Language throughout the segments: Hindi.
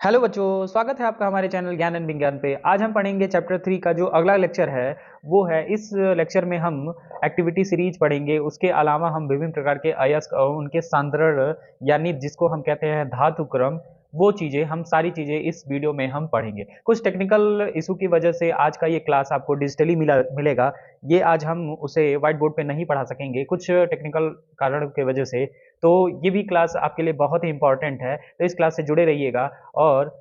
हेलो बच्चों, स्वागत है आपका हमारे चैनल ज्ञान एंड विज्ञान पे। आज हम पढ़ेंगे चैप्टर 3 का जो अगला लेक्चर है वो है। इस लेक्चर में हम एक्टिविटी सीरीज पढ़ेंगे। उसके अलावा हम विभिन्न प्रकार के अयस्क और उनके सांद्रण यानी जिसको हम कहते हैं धातु क्रम, वो चीज़ें हम सारी चीज़ें इस वीडियो में हम पढ़ेंगे। कुछ टेक्निकल इशू की वजह से आज का ये क्लास आपको डिजिटली मिलेगा। ये आज हम उसे व्हाइट बोर्ड पे नहीं पढ़ा सकेंगे कुछ टेक्निकल कारण की वजह से। तो ये भी क्लास आपके लिए बहुत ही इंपॉर्टेंट है, तो इस क्लास से जुड़े रहिएगा। और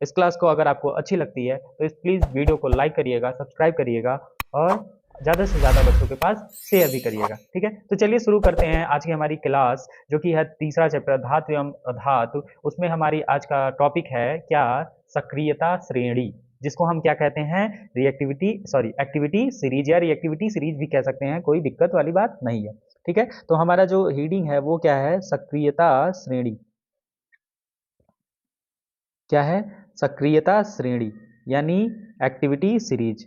इस क्लास को अगर आपको अच्छी लगती है तो इस प्लीज़ वीडियो को लाइक करिएगा, सब्सक्राइब करिएगा और ज़्यादा से ज़्यादा बच्चों के पास शेयर भी करिएगा। ठीक है, तो चलिए शुरू करते हैं आज की हमारी क्लास, जो कि है तीसरा चैप्टर धातु एवं अधातु। उसमें हमारी आज का टॉपिक है क्या? सक्रियता श्रेणी, जिसको हम क्या कहते हैं? रिएक्टिविटी सॉरी एक्टिविटी सीरीज या रिएक्टिविटी सीरीज भी कह सकते हैं, कोई दिक्कत वाली बात नहीं है। ठीक है, तो हमारा जो हीडिंग है वो क्या है? सक्रियता श्रेणी। क्या है? सक्रियता श्रेणी यानी एक्टिविटी सीरीज।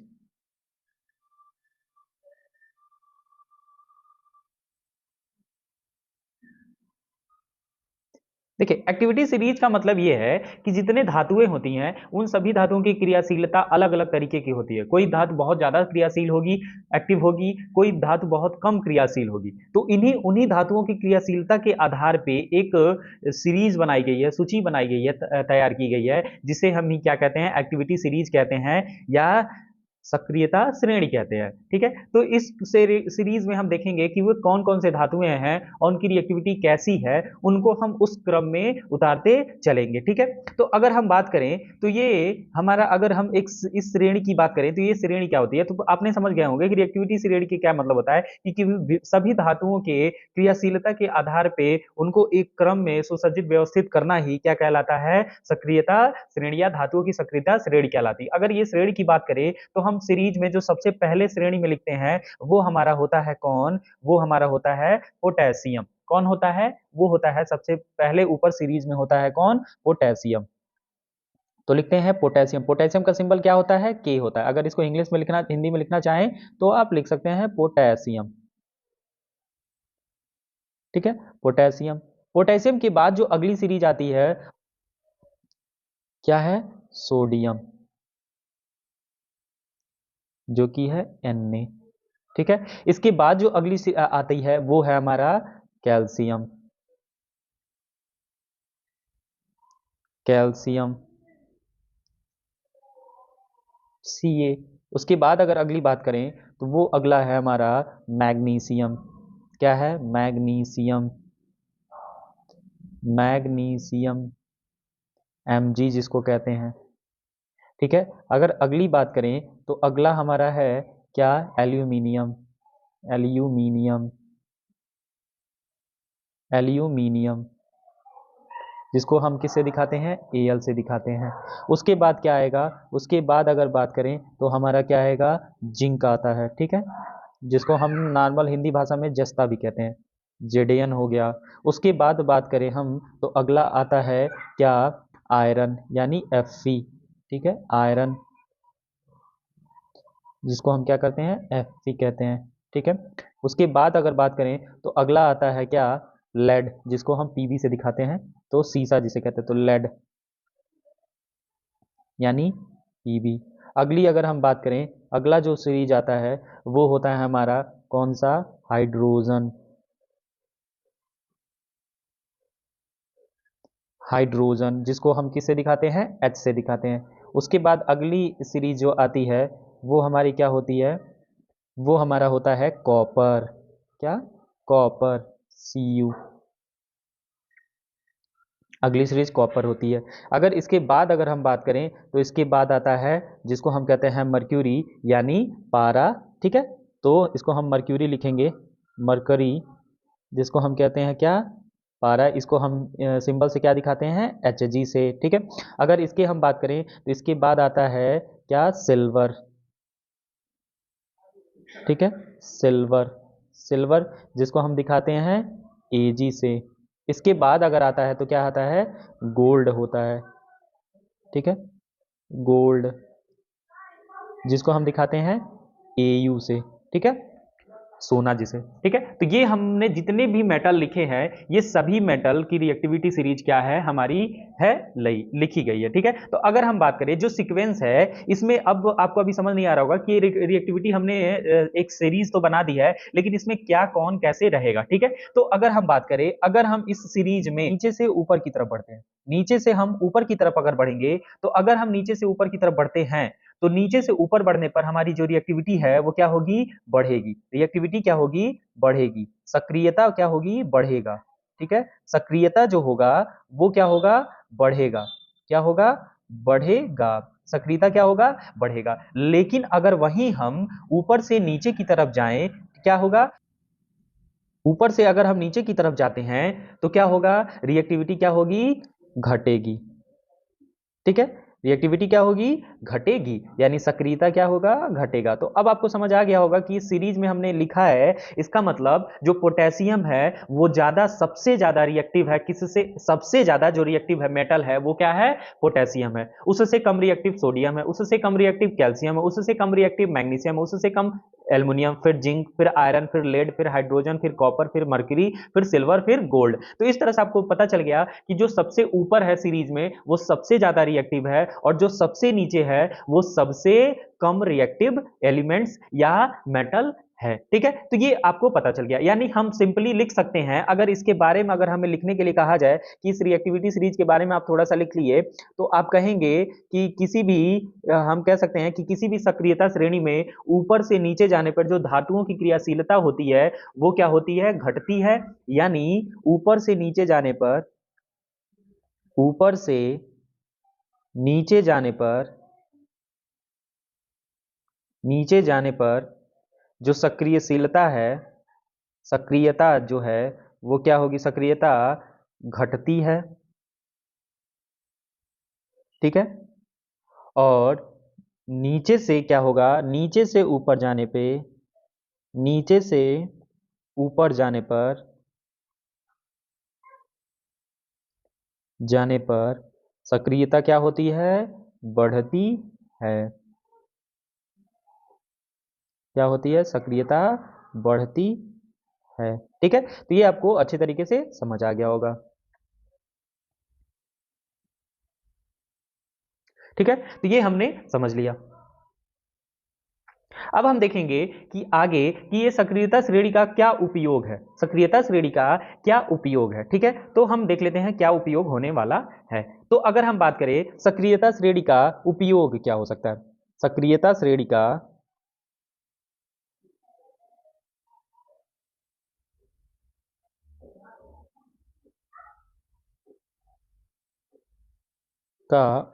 देखिए, एक्टिविटी सीरीज का मतलब ये है कि जितने धातुएं होती हैं उन सभी धातुओं की क्रियाशीलता अलग अलग तरीके की होती है। कोई धातु बहुत ज्यादा क्रियाशील होगी, एक्टिव होगी, कोई धातु बहुत कम क्रियाशील होगी। तो इन्हीं उन्हीं धातुओं की क्रियाशीलता के आधार पे एक सीरीज बनाई गई है, सूची बनाई गई है, तैयार की गई है, जिसे हम ही क्या कहते हैं? एक्टिविटी सीरीज कहते हैं या सक्रियता श्रेणी कहते हैं। ठीक है, तो इस सीरीज में हम देखेंगे कि वो कौन कौन से धातुएं हैं और उनकी रिएक्टिविटी कैसी है, उनको हम उस क्रम में उतारते चलेंगे। ठीक है, तो अगर हम बात करें तो ये हमारा, अगर हम एक इस श्रेणी की बात करें तो ये श्रेणी क्या होती है, तो आपने समझ गए होंगे कि रिएक्टिविटी श्रेणी के क्या मतलब होता है कि सभी धातुओं के क्रियाशीलता के आधार पे उनको एक क्रम में सुसज्जित व्यवस्थित करना ही क्या कहलाता है? सक्रियता श्रेणी या धातुओं की सक्रियता श्रेणी कहलाती है। अगर ये श्रेणी की बात करें तो हम सीरीज में जो सबसे पहले श्रेणी में लिखते हैं वो हमारा होता है कौन? वो हमारा होता है पोटेशियम। कौन होता है? वो होता है सबसे पहले ऊपर सीरीज में होता है कौन? पोटेशियम। तो लिखते हैं पोटेशियम। पोटेशियम का सिंबल क्या होता है? के होता है। अगर इसको इंग्लिश में लिखना, हिंदी में लिखना चाहें तो आप लिख सकते हैं पोटेशियम। ठीक है, पोटेशियम। पोटेशियम के बाद जो अगली सीरीज आती है क्या है? सोडियम, जो कि है Na। ठीक है, इसके बाद जो अगली आती है वो है हमारा कैल्शियम। Calcium Ca। उसके बाद अगर अगली बात करें तो वो अगला है हमारा मैग्नीशियम। क्या है? मैग्नीशियम। मैग्नीशियम Mg जिसको कहते हैं। ठीक है, अगर अगली बात करें तो अगला हमारा है क्या? एल्यूमिनियम। एल्यूमिनियम। एल्यूमिनियम जिसको हम किससे दिखाते हैं? Al से दिखाते हैं। उसके बाद क्या आएगा? उसके बाद अगर बात करें तो हमारा क्या आएगा? जिंक आता है। ठीक है, जिसको हम नॉर्मल हिंदी भाषा में जस्ता भी कहते हैं। जेडेयन हो गया। उसके बाद बात करें हम तो अगला आता है क्या? आयरन यानी Fe। ठीक है, आयरन जिसको हम क्या करते हैं? Fe कहते हैं। ठीक है, उसके बाद अगर बात करें तो अगला आता है क्या? लेड, जिसको हम Pb से दिखाते हैं, तो सीसा जिसे कहते हैं, तो लेड यानी Pb। अगली अगर हम बात करें, अगला जो सीरीज आता है वो होता है हमारा कौन सा? हाइड्रोजन। हाइड्रोजन जिसको हम किससे दिखाते हैं? H से दिखाते हैं। उसके बाद अगली सीरीज जो आती है वो हमारी क्या होती है? वो हमारा होता है कॉपर। क्या? Copper, Cu। अगली सीरीज कॉपर होती है। अगर इसके बाद अगर हम बात करें तो इसके बाद आता है जिसको हम कहते हैं मर्क्यूरी यानी पारा। ठीक है, तो इसको हम मर्क्यूरी लिखेंगे, मरकरी, जिसको हम कहते हैं क्या? पारा। इसको हम सिंबल से क्या दिखाते हैं? Hg से। ठीक है, अगर इसके हम बात करें तो इसके बाद आता है क्या? सिल्वर। ठीक है, सिल्वर। सिल्वर जिसको हम दिखाते हैं Ag से। इसके बाद अगर आता है तो क्या आता है? गोल्ड होता है। ठीक है, गोल्ड जिसको हम दिखाते हैं Au से। ठीक है, सोना जिसे, ठीक है। तो ये हमने जितने भी मेटल लिखे हैं, ये सभी मेटल की रिएक्टिविटी सीरीज क्या है हमारी, है लिखी गई है, ठीक है। तो अगर हम बात करें जो सीक्वेंस है, इसमें अब आपको अभी समझ नहीं आ रहा होगा कि रिएक्टिविटी हमने एक सीरीज तो बना दी है, लेकिन इसमें क्या कौन कैसे रहेगा, ठीक है। तो अगर हम बात करें, अगर हम इस सीरीज में नीचे से ऊपर की तरफ बढ़ते हैं, नीचे से हम ऊपर की तरफ अगर बढ़ेंगे, तो अगर हम नीचे से ऊपर की तरफ बढ़ते हैं, तो नीचे से ऊपर बढ़ने पर हमारी जो रिएक्टिविटी है वो क्या होगी, बढ़ेगी। रिएक्टिविटी क्या होगी, बढ़ेगी। सक्रियता क्या होगी, बढ़ेगा, ठीक है। सक्रियता जो होगा वो क्या होगा, बढ़ेगा। क्या होगा, बढ़ेगा। सक्रियता क्या होगा, बढ़ेगा। लेकिन अगर वहीं हम ऊपर से नीचे की तरफ जाएं, क्या होगा, ऊपर से अगर हम नीचे की तरफ जाते हैं तो क्या होगा, रिएक्टिविटी क्या होगी, घटेगी, ठीक है। रिएक्टिविटी क्या होगी, घटेगी, यानी सक्रियता क्या होगा, घटेगा। तो अब आपको समझ आ गया होगा कि इस सीरीज में हमने लिखा है, इसका मतलब जो पोटेशियम है वो ज्यादा, सबसे ज्यादा रिएक्टिव है। किससे सबसे ज्यादा जो रिएक्टिव है मेटल है वो क्या है, पोटेशियम है। उससे कम रिएक्टिव सोडियम है, उससे कम रिएक्टिव कैल्शियम है, उससे कम रिएक्टिव मैग्नीशियम है, उससे कम एल्युमिनियम, फिर जिंक, फिर आयरन, फिर लेड, फिर हाइड्रोजन, फिर कॉपर, फिर मर्क्यूरी, फिर सिल्वर, फिर गोल्ड। तो इस तरह से आपको पता चल गया कि जो सबसे ऊपर है सीरीज में वो सबसे ज्यादा रिएक्टिव है, और जो सबसे नीचे है वो सबसे कम रिएक्टिव एलिमेंट्स या मेटल है, ठीक है। तो ये आपको पता चल गया, यानी हम सिंपली लिख सकते हैं, अगर इसके बारे में अगर हमें लिखने के लिए कहा जाए कि इस रिएक्टिविटी सीरीज के बारे में आप थोड़ा सा लिख लिए, तो आप कहेंगे कि किसी भी हम कह सकते हैं कि किसी भी सक्रियता श्रेणी में ऊपर से नीचे जाने पर जो धातुओं की क्रियाशीलता होती है वो क्या होती है, घटती है। यानी ऊपर से नीचे जाने पर, ऊपर से नीचे जाने पर, नीचे जाने पर जो सक्रियशीलता है, सक्रियता जो है वो क्या होगी, सक्रियता घटती है, ठीक है। और नीचे से क्या होगा, नीचे से ऊपर जाने पे, नीचे से ऊपर जाने पर सक्रियता क्या होती है, बढ़ती है। क्या होती है, सक्रियता बढ़ती है, ठीक है। तो ये आपको अच्छे तरीके से समझ आ गया होगा, ठीक है। तो ये हमने समझ लिया। अब हम देखेंगे कि आगे कि ये सक्रियता श्रेणी का क्या उपयोग है, सक्रियता श्रेणी का क्या उपयोग है, ठीक है। तो हम देख लेते हैं क्या उपयोग होने वाला है। तो अगर हम बात करें सक्रियता श्रेणी का उपयोग क्या हो सकता है, सक्रियता श्रेणी का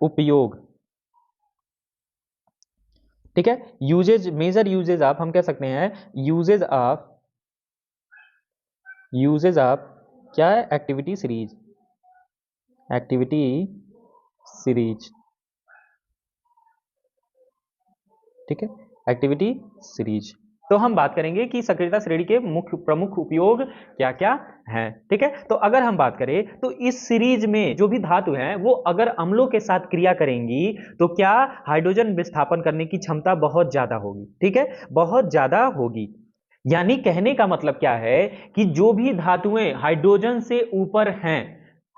उपयोग, ठीक है। यूजेज, मेजर यूजेज ऑफ, हम कह सकते हैं यूजेज ऑफ, यूजेज ऑफ क्या है, एक्टिविटी सीरीज, एक्टिविटी सीरीज, ठीक है, एक्टिविटी सीरीज। तो हम बात करेंगे कि सक्रियता श्रेणी के मुख्य प्रमुख उपयोग क्या क्या हैं, ठीक है। तो अगर हम बात करें तो इस सीरीज में जो भी धातु हैं वो अगर अम्लों के साथ क्रिया करेंगी तो क्या, हाइड्रोजन विस्थापन करने की क्षमता बहुत ज्यादा होगी, ठीक है, बहुत ज्यादा होगी। यानी कहने का मतलब क्या है कि जो भी धातुएं हाइड्रोजन से ऊपर हैं,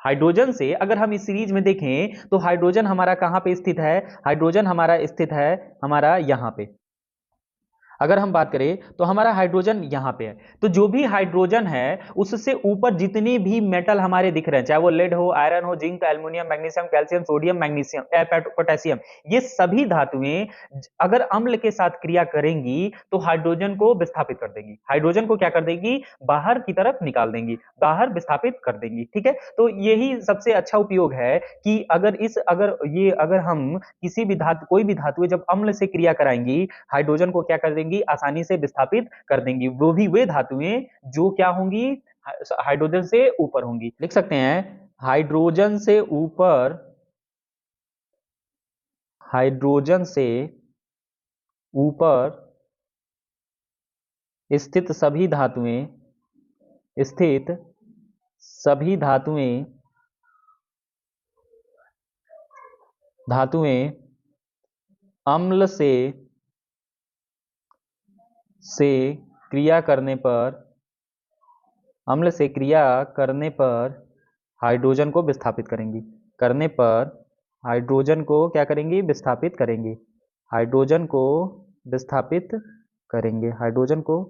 हाइड्रोजन से अगर हम इस सीरीज में देखें तो हाइड्रोजन हमारा कहां पे स्थित है, हाइड्रोजन हमारा स्थित है हमारा यहां पे। अगर हम बात करें तो हमारा हाइड्रोजन यहां पे है, तो जो भी हाइड्रोजन है उससे ऊपर जितने भी मेटल हमारे दिख रहे हैं, चाहे वो लेड हो, आयरन हो, zinc, aluminium, magnesium, calcium, sodium, magnesium, potassium, ये सभी धातुएं अगर अम्ल के साथ क्रिया करेंगी तो हाइड्रोजन को विस्थापित कर देंगी, हाइड्रोजन को क्या कर देंगी, बाहर की तरफ निकाल देंगी, बाहर विस्थापित कर देंगी, ठीक है। तो यही सबसे अच्छा उपयोग है कि अगर हम किसी भी धातु, कोई भी धातु जब अम्ल से क्रिया कराएंगी, हाइड्रोजन को क्या कर देंगी, आसानी से विस्थापित कर देंगी। वो भी वे धातुएं जो क्या होंगी, हाइड्रोजन से ऊपर होंगी। लिख सकते हैं हाइड्रोजन से ऊपर, हाइड्रोजन से ऊपर स्थित सभी धातुएं, स्थित सभी धातुएं, धातुएं अम्ल से क्रिया करने पर, अम्ल से क्रिया करने पर हाइड्रोजन को विस्थापित करेंगी, करने पर हाइड्रोजन को क्या करेंगी, विस्थापित करेंगी, हाइड्रोजन को विस्थापित करेंगे, हाइड्रोजन को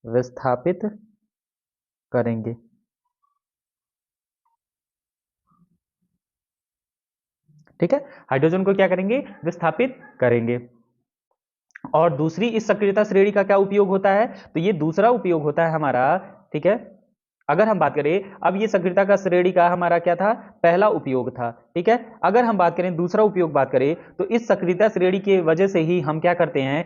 विस्थापित करेंगे। ठीक है, हाइड्रोजन को क्या करेंगे, विस्थापित करेंगे। और दूसरी इस सक्रियता श्रेणी का क्या उपयोग होता है, तो ये दूसरा उपयोग होता है हमारा। ठीक है, अगर हम बात करें, अब ये सक्रियता का श्रेणी का हमारा क्या था, पहला उपयोग था। ठीक है, अगर हम बात करें दूसरा उपयोग बात करें, तो इस सक्रियता श्रेणी की वजह से ही हम क्या करते हैं,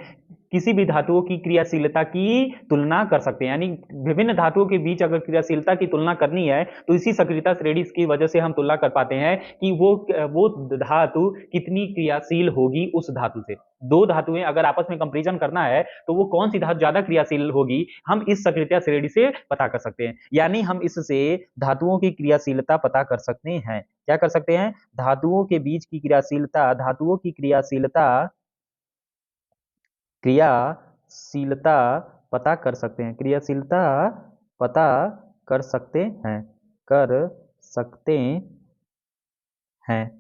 किसी भी धातुओं की क्रियाशीलता की तुलना कर सकते हैं। यानी विभिन्न धातुओं के बीच अगर क्रियाशीलता की तुलना करनी है तो इसी सक्रियता श्रेणी की वजह से हम तुलना कर पाते हैं कि वो धातु कितनी क्रियाशील होगी उस धातु से। दो धातुएं अगर आपस में कंपैरिजन करना है तो वो कौन सी धातु ज्यादा क्रियाशील होगी, हम इस सक्रियता श्रेणी से पता कर सकते हैं। यानी हम इससे धातुओं की क्रियाशीलता पता कर सकते हैं। क्या कर सकते हैं, धातुओं के बीच की क्रियाशीलता, धातुओं की क्रियाशीलता, क्रियाशीलता पता कर सकते हैं, क्रियाशीलता पता कर सकते हैं, कर सकते हैं,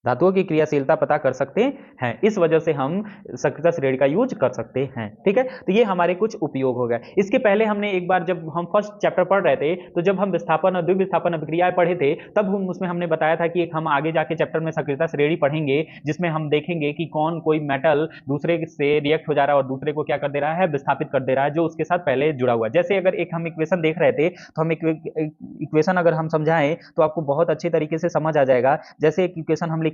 धातुओं की क्रियाशीलता पता कर सकते हैं। इस वजह से हम सक्रियता श्रेणी का यूज कर सकते हैं। ठीक है, तो ये हमारे कुछ उपयोग हो गए। इसके पहले हमने एक बार जब हम फर्स्ट चैप्टर पढ़ रहे थे तो जब हम विस्थापन और द्विविस्थापन अभिक्रियाएं पढ़े थे तब हम उसमें हमने बताया था कि एक हम आगे जाके चैप्टर में सक्रियता श्रेणी पढ़ेंगे जिसमें हम देखेंगे कि कौन कोई मेटल दूसरे से रिएक्ट हो जा रहा है और दूसरे को क्या कर दे रहा है, विस्थापित कर दे रहा है, जो उसके साथ पहले जुड़ा हुआ है। जैसे अगर एक हम इक्वेशन देख रहे थे तो हम इक्वेशन अगर हम समझाएं तो आपको बहुत अच्छे तरीके से समझ आ जाएगा। जैसे एक इक्वेशन हम लिखें,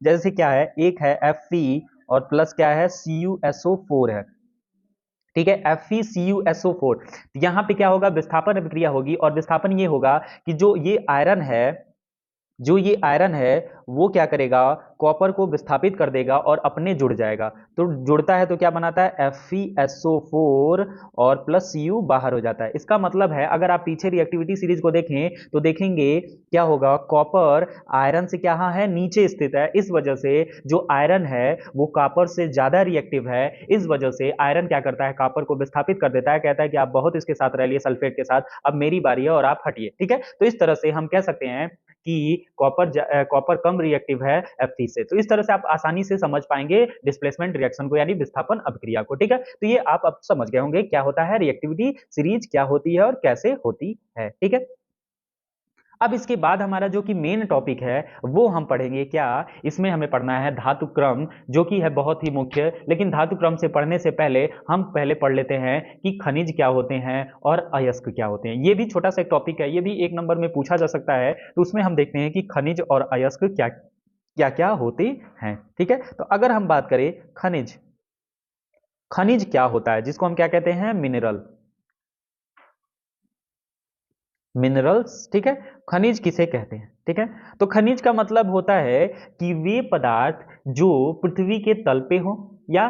जैसे क्या है, एक है Fe और प्लस क्या है, CuSO4 है। ठीक है, FeCuSO4, यहां पे क्या होगा, विस्थापन अभिक्रिया होगी और विस्थापन ये होगा कि जो ये आयरन है, जो ये आयरन है वो क्या करेगा, कॉपर को विस्थापित कर देगा और अपने जुड़ जाएगा। तो जुड़ता है तो क्या बनाता है, FeSO4 और प्लस Cu बाहर हो जाता है। इसका मतलब है अगर आप पीछे रिएक्टिविटी सीरीज को देखें तो देखेंगे क्या होगा, कॉपर आयरन से क्या है, नीचे स्थित है। इस वजह से जो आयरन है वो कॉपर से ज्यादा रिएक्टिव है। इस वजह से आयरन क्या करता है, कॉपर को विस्थापित कर देता है, कहता है कि आप बहुत इसके साथ रह लिए सल्फेट के साथ, अब मेरी बारी है और आप हटिए। ठीक है, तो इस तरह से हम कह सकते हैं कि कॉपर कम रिएक्टिव है Fe से। तो इस तरह से आप आसानी से समझ पाएंगे डिस्प्लेसमेंट रिएक्शन को, यानी विस्थापन अभिक्रिया को। ठीक है, तो ये आप अब समझ गए होंगे क्या होता है रिएक्टिविटी सीरीज, क्या होती है और कैसे होती है। ठीक है, अब इसके बाद हमारा जो कि मेन टॉपिक है वो हम पढ़ेंगे क्या, इसमें हमें पढ़ना है धातु क्रम, जो कि है बहुत ही मुख्य। लेकिन धातु क्रम से पढ़ने से पहले हम पहले पढ़ लेते हैं कि खनिज क्या होते हैं और अयस्क क्या होते हैं। ये भी छोटा सा एक टॉपिक है, ये भी एक नंबर में पूछा जा सकता है। तो उसमें हम देखते हैं कि खनिज और अयस्क क्या क्या क्या होते हैं। ठीक है, तो अगर हम बात करें खनिज, खनिज क्या होता है, जिसको हम क्या कहते हैं, मिनरल, मिनरल्स। ठीक है, खनिज किसे कहते हैं। ठीक है, तो खनिज का मतलब होता है कि वे पदार्थ जो पृथ्वी के तल पे हो या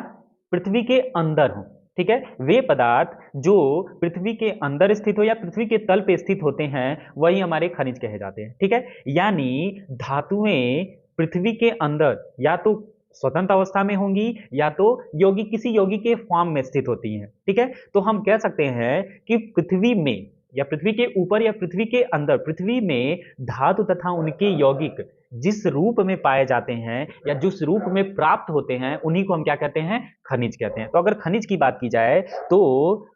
पृथ्वी के अंदर हो। ठीक है, वे पदार्थ जो पृथ्वी के अंदर स्थित हो या पृथ्वी के तल पे स्थित होते हैं वही हमारे खनिज कहे जाते हैं। ठीक है, यानी धातुएं पृथ्वी के अंदर या तो स्वतंत्र अवस्था में होंगी या तो यौगिक, किसी यौगिक के फॉर्म में स्थित होती हैं। ठीक है, तो हम कह सकते हैं कि पृथ्वी में या पृथ्वी के ऊपर या पृथ्वी के अंदर, पृथ्वी में धातु तथा उनके यौगिक जिस रूप में पाए जाते हैं या जिस रूप में प्राप्त होते हैं उन्हीं को हम क्या कहते हैं, खनिज कहते हैं। तो अगर खनिज की बात की जाए तो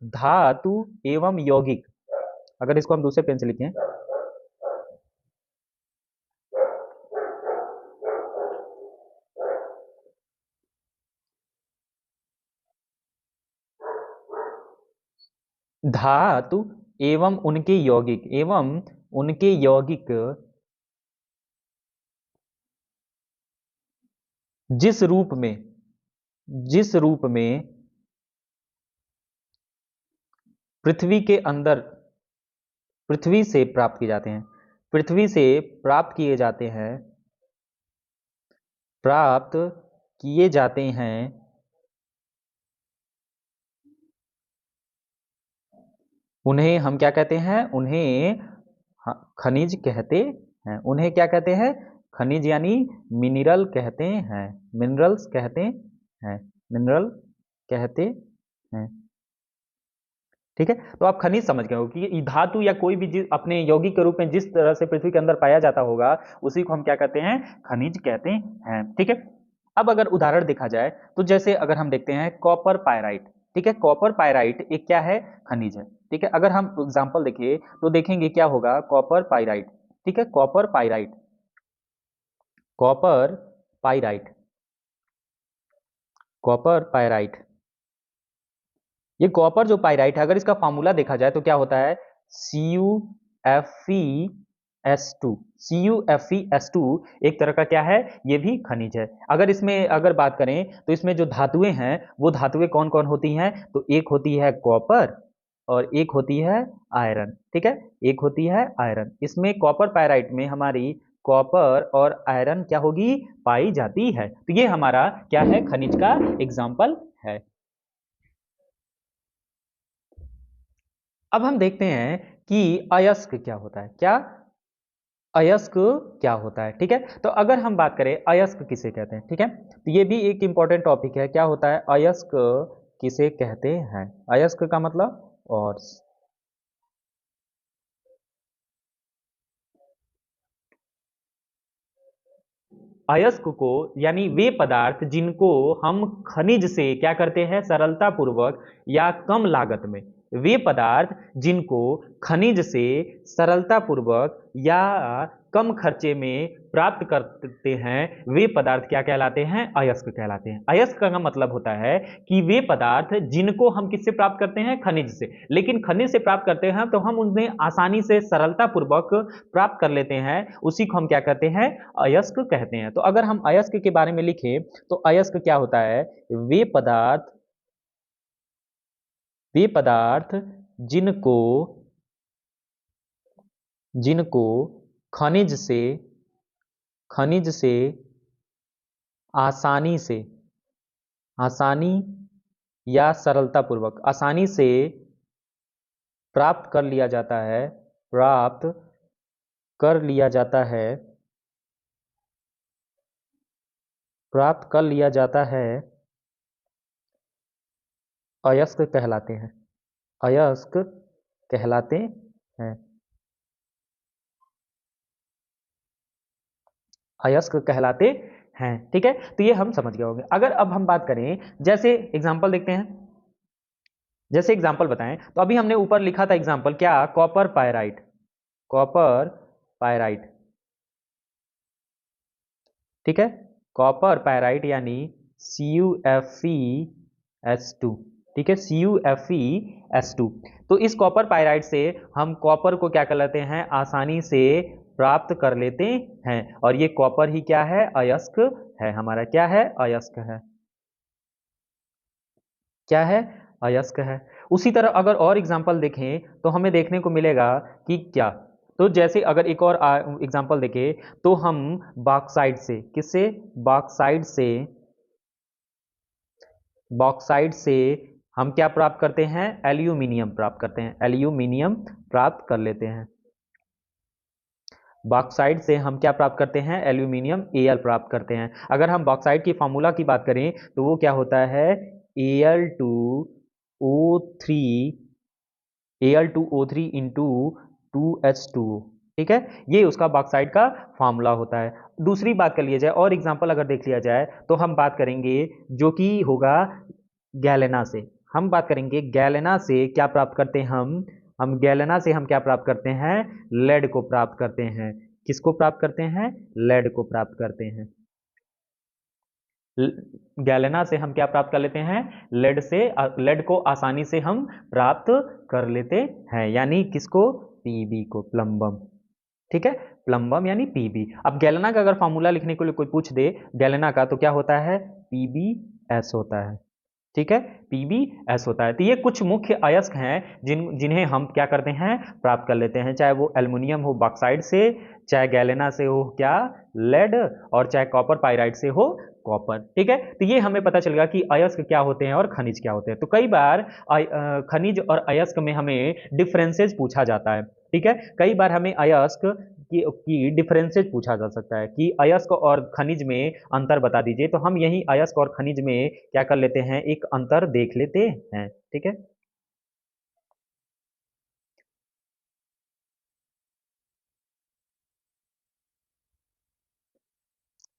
धातु एवं यौगिक, अगर इसको हम दूसरे पेन से लिखें, धातु एवं उनके यौगिक, एवं उनके यौगिक जिस रूप में, जिस रूप में पृथ्वी के अंदर, पृथ्वी से प्राप्त किए जाते हैं, पृथ्वी से प्राप्त किए जाते हैं, प्राप्त किए जाते हैं, उन्हें हम क्या कहते हैं, उन्हें खनिज कहते हैं। उन्हें क्या कहते हैं, खनिज यानी मिनरल कहते हैं, मिनरल्स कहते हैं, मिनरल कहते हैं। ठीक है, तो आप खनिज समझ गए हो कि ये धातु या कोई भी अपने यौगिक के रूप में जिस तरह से पृथ्वी के अंदर पाया जाता होगा उसी को हम क्या कहते हैं, खनिज कहते हैं। ठीक है, अब अगर उदाहरण देखा जाए तो जैसे अगर हम देखते हैं कॉपर पायराइट, ठीक है, कॉपर पायराइट एक क्या है, खनिज है। ठीक है, अगर हम एग्जाम्पल देखें तो देखेंगे क्या होगा, कॉपर पायराइट। ठीक है, copper pyrite, copper pyrite, copper pyrite, ये कॉपर जो पायराइट है अगर इसका फार्मूला देखा जाए तो क्या होता है, CuFeS2, CuFeS2 एक तरह का क्या है, ये भी खनिज है। अगर इसमें अगर बात करें तो इसमें जो धातुएं हैं वो धातुएं कौन कौन होती हैं, तो एक होती है कॉपर और एक होती है आयरन। ठीक है, एक होती है आयरन, इसमें कॉपर पायराइट में हमारी कॉपर और आयरन क्या होगी, पाई जाती है। तो ये हमारा क्या है, खनिज का एग्जाम्पल है। अब हम देखते हैं कि अयस्क क्या होता है, क्या अयस्क क्या होता है। ठीक है, तो अगर हम बात करें अयस्क किसे कहते हैं, ठीक है, तो ये भी एक इंपॉर्टेंट टॉपिक है, क्या होता है अयस्क किसे कहते हैं, अयस्क का मतलब, और अयस्क को यानी वे पदार्थ जिनको हम खनिज से क्या करते हैं, सरलता पूर्वक या कम लागत में, वे पदार्थ जिनको खनिज से सरलता पूर्वक या कम खर्चे में प्राप्त करते हैं, वे पदार्थ क्या कहलाते हैं, अयस्क कहलाते हैं। अयस्क का मतलब होता है कि वे पदार्थ जिनको हम किससे प्राप्त करते हैं, खनिज से, लेकिन खनिज से प्राप्त करते हैं तो हम उन्हें आसानी से सरलता पूर्वक प्राप्त कर लेते हैं, उसी को हम क्या कहते हैं, अयस्क कहते हैं। तो अगर हम अयस्क के बारे में लिखें तो अयस्क क्या होता है, वे पदार्थ, वे पदार्थ जिनको, जिनको खनिज से, खनिज से आसानी से, आसानी या सरलता पूर्वक, आसानी से प्राप्त कर लिया जाता है, प्राप्त कर लिया जाता है, प्राप्त कर लिया जाता है, अयस्क कहलाते हैं, अयस्क कहलाते हैं, अयस्क कहलाते हैं। ठीक है, तो ये हम समझ गए होंगे। अगर अब हम बात करें, जैसे एग्जांपल देखते हैं, जैसे एग्जांपल बताएं तो अभी हमने ऊपर लिखा था एग्जांपल क्या, कॉपर पायराइट, कॉपर पायराइट, ठीक है, कॉपर पायराइट यानी CuFeS2, ठीक है, CuFeS2। तो इस कॉपर पायराइट से हम कॉपर को क्या कर लेते हैं, आसानी से प्राप्त कर लेते हैं, और ये कॉपर ही क्या है, अयस्क है हमारा, क्या है, अयस्क है, क्या है, अयस्क है। उसी तरह अगर और एग्जांपल देखें तो हमें देखने को मिलेगा कि क्या, तो जैसे अगर एक और एग्जांपल देखें तो हम बॉक्साइट से, किससे, बॉक्साइट से, बॉक्साइट से हम क्या प्राप्त करते हैं, एल्यूमिनियम प्राप्त करते हैं, एल्यूमिनियम प्राप्त कर लेते हैं। बॉक्साइट से हम क्या प्राप्त करते हैं, एल्यूमिनियम Al प्राप्त करते हैं। अगर हम बॉक्साइट की फार्मूला की बात करें तो वो क्या होता है, Al2O3, Al2O3 इंटू 2H2O, ठीक है, ये उसका बॉक्साइट का फार्मूला होता है। दूसरी बात कर लिया जाए और एग्जांपल अगर देख लिया जाए तो हम बात करेंगे जो कि होगा गैलेना से, हम बात करेंगे गैलेना से क्या प्राप्त करते हैं हम गैलेना से हम क्या प्राप्त करते हैं, लेड को प्राप्त करते हैं। किसको प्राप्त करते हैं, लेड को प्राप्त करते हैं। गैलेना से हम क्या प्राप्त कर लेते हैं, लेड से, लेड को आसानी से हम प्राप्त कर लेते हैं, यानी किसको, पीबी को, प्लम्बम, ठीक है, प्लम्बम यानी पीबी। अब गैलेना का अगर फॉर्मूला लिखने के लिए कोई पूछ दे गैलेना का तो क्या होता है, पीबीएस होता है, ठीक है, पीबीएस होता है। तो ये कुछ मुख्य अयस्क हैं जिन्हें हम क्या करते हैं, प्राप्त कर लेते हैं, चाहे वो एल्युमिनियम हो बॉक्साइड से, चाहे गैलेना से हो क्या, लेड, और चाहे कॉपर पायराइट से हो कॉपर। ठीक है, तो ये हमें पता चल गया कि अयस्क क्या होते हैं और खनिज क्या होते हैं। तो कई बार खनिज और अयस्क में हमें डिफरेंसेस पूछा जाता है, ठीक है, कई बार हमें अयस्क की डिफरेंसेस पूछा जा सकता है कि अयस्क और खनिज में अंतर बता दीजिए, तो हम यही अयस्क और खनिज में क्या कर लेते हैं, एक अंतर देख लेते हैं। ठीक है,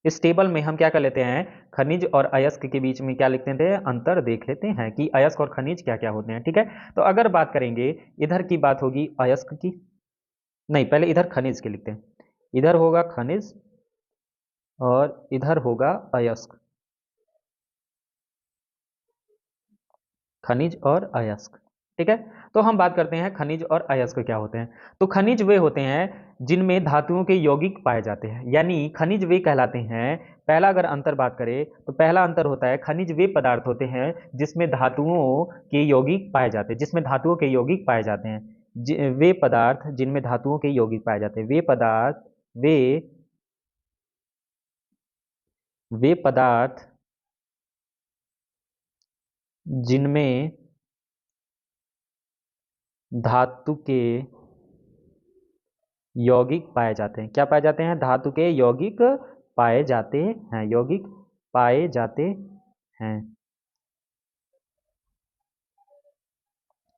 इस टेबल में हम क्या कर लेते हैं, खनिज और अयस्क के बीच में क्या लिखते थे, अंतर देख लेते हैं कि अयस्क और खनिज क्या क्या होते हैं। ठीक है, तो अगर बात करेंगे, इधर की बात होगी अयस्क की, नहीं पहले इधर खनिज के लिखते हैं, इधर होगा खनिज और इधर होगा अयस्क, खनिज और अयस्क। ठीक है, तो हम बात करते हैं खनिज और अयस्क क्या होते हैं। तो खनिज वे होते हैं जिनमें धातुओं के यौगिक पाए जाते हैं, यानी खनिज वे कहलाते हैं। पहला अगर अंतर बात करें तो पहला अंतर होता है, खनिज वे पदार्थ होते हैं जिसमें धातुओं के यौगिक पाए जाते हैं, जिसमें धातुओं के यौगिक पाए जाते हैं, वे पदार्थ जिनमें धातुओं के यौगिक पाए जाते हैं, वे पदार्थ, वे पदार्थ जिनमें धातु के यौगिक पाए जाते हैं। क्या पाए जाते हैं, धातु के यौगिक पाए जाते हैं, यौगिक पाए जाते हैं,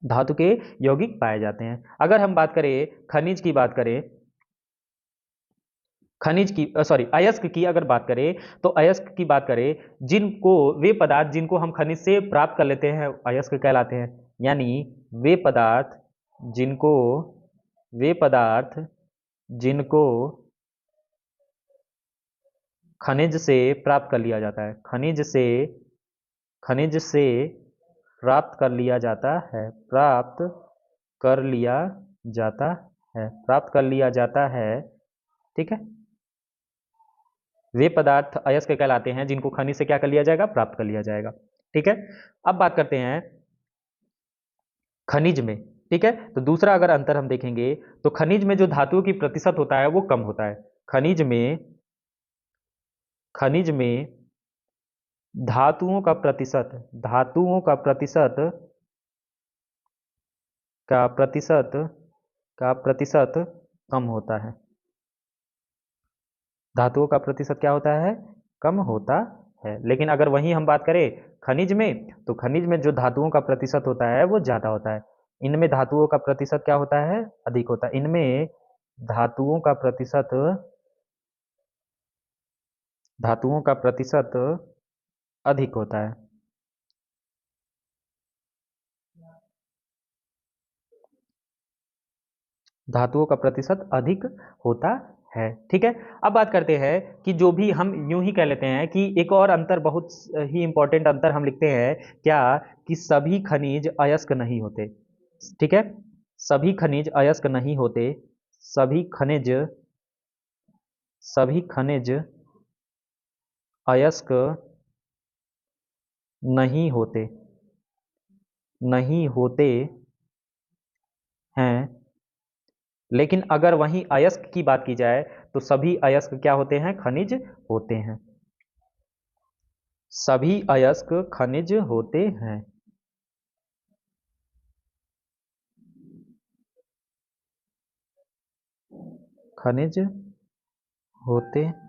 धातु के यौगिक पाए जाते हैं। अगर हम बात करें खनिज की, बात करें खनिज की, सॉरी अयस्क की अगर बात करें, तो अयस्क की बात करें, जिनको, वे पदार्थ जिनको हम खनिज से प्राप्त कर लेते हैं अयस्क कहलाते हैं। यानी वे पदार्थ जिनको, वे पदार्थ जिनको खनिज से प्राप्त कर लिया जाता है, खनिज से प्राप्त कर लिया जाता है, प्राप्त कर लिया जाता है, प्राप्त कर लिया जाता है। ठीक है, वे पदार्थ अयस्क कहलाते हैं जिनको खनिज से क्या कर लिया जाएगा, प्राप्त कर लिया जाएगा। ठीक है, अब बात करते हैं खनिज में। ठीक है, तो दूसरा अगर अंतर हम देखेंगे तो खनिज में जो धातुओं की प्रतिशत होता है वो कम होता है। खनिज में धातुओं का प्रतिशत, धातुओं का प्रतिशत, का प्रतिशत, का प्रतिशत कम होता है। धातुओं का प्रतिशत क्या होता है, कम होता है। लेकिन अगर वहीं हम बात करें खनिज में, तो खनिज में जो धातुओं का प्रतिशत होता है वो ज्यादा होता है। इनमें धातुओं का प्रतिशत क्या होता है, अधिक होता है। इनमें धातुओं का प्रतिशत, धातुओं का प्रतिशत अधिक होता है। धातुओं का प्रतिशत अधिक होता है। ठीक है, अब बात करते हैं कि जो भी हम यूं ही कह लेते हैं कि एक और अंतर, बहुत ही इंपॉर्टेंट अंतर हम लिखते हैं क्या, कि सभी खनिज अयस्क नहीं होते। ठीक है, सभी खनिज अयस्क नहीं होते, सभी खनिज, सभी खनिज अयस्क नहीं होते, नहीं होते हैं। लेकिन अगर वहीं अयस्क की बात की जाए तो सभी अयस्क क्या होते हैं, खनिज होते हैं, सभी अयस्क खनिज होते हैं। खनिज होते हैं।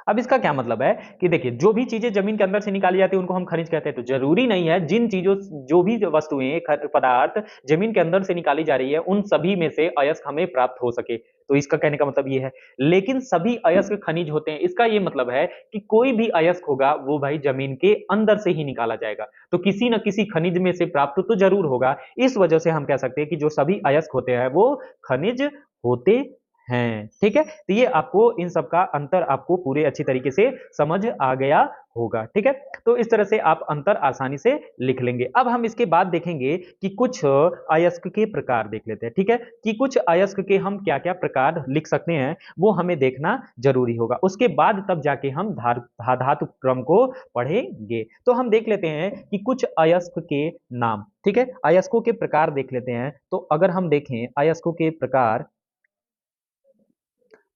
अब इसका क्या मतलब है कि देखिए, जो भी चीजें जमीन के अंदर से निकाली जाती है उनको हम खनिज कहते हैं। तो जरूरी नहीं है जिन चीजों, जो भी वस्तुएं, पदार्थ जमीन के अंदर से निकाली जा रही है उन सभी में से अयस्क हमें प्राप्त हो सके। तो इसका कहने का मतलब ये है, लेकिन सभी अयस्क खनिज होते हैं, इसका ये मतलब है कि कोई भी अयस्क होगा वो भाई जमीन के अंदर से ही निकाला जाएगा, तो किसी न किसी खनिज में से प्राप्त तो जरूर होगा। इस वजह से हम कह सकते हैं कि जो सभी अयस्क होते हैं वो खनिज होते हैं। ठीक है, तो ये आपको इन सब का अंतर आपको पूरे अच्छी तरीके से समझ आ गया होगा। ठीक है, तो इस तरह से आप अंतर आसानी से लिख लेंगे। अब हम इसके बाद देखेंगे कि कुछ अयस्क के प्रकार देख लेते हैं। ठीक है, कि कुछ अयस्क के हम क्या क्या प्रकार लिख सकते हैं वो हमें देखना जरूरी होगा, उसके बाद तब जाके हम धातु क्रम को पढ़ेंगे। तो हम देख लेते हैं कि कुछ अयस्क के नाम। ठीक है, अयस्कों के प्रकार देख लेते हैं। तो अगर हम देखें अयस्कों के प्रकार,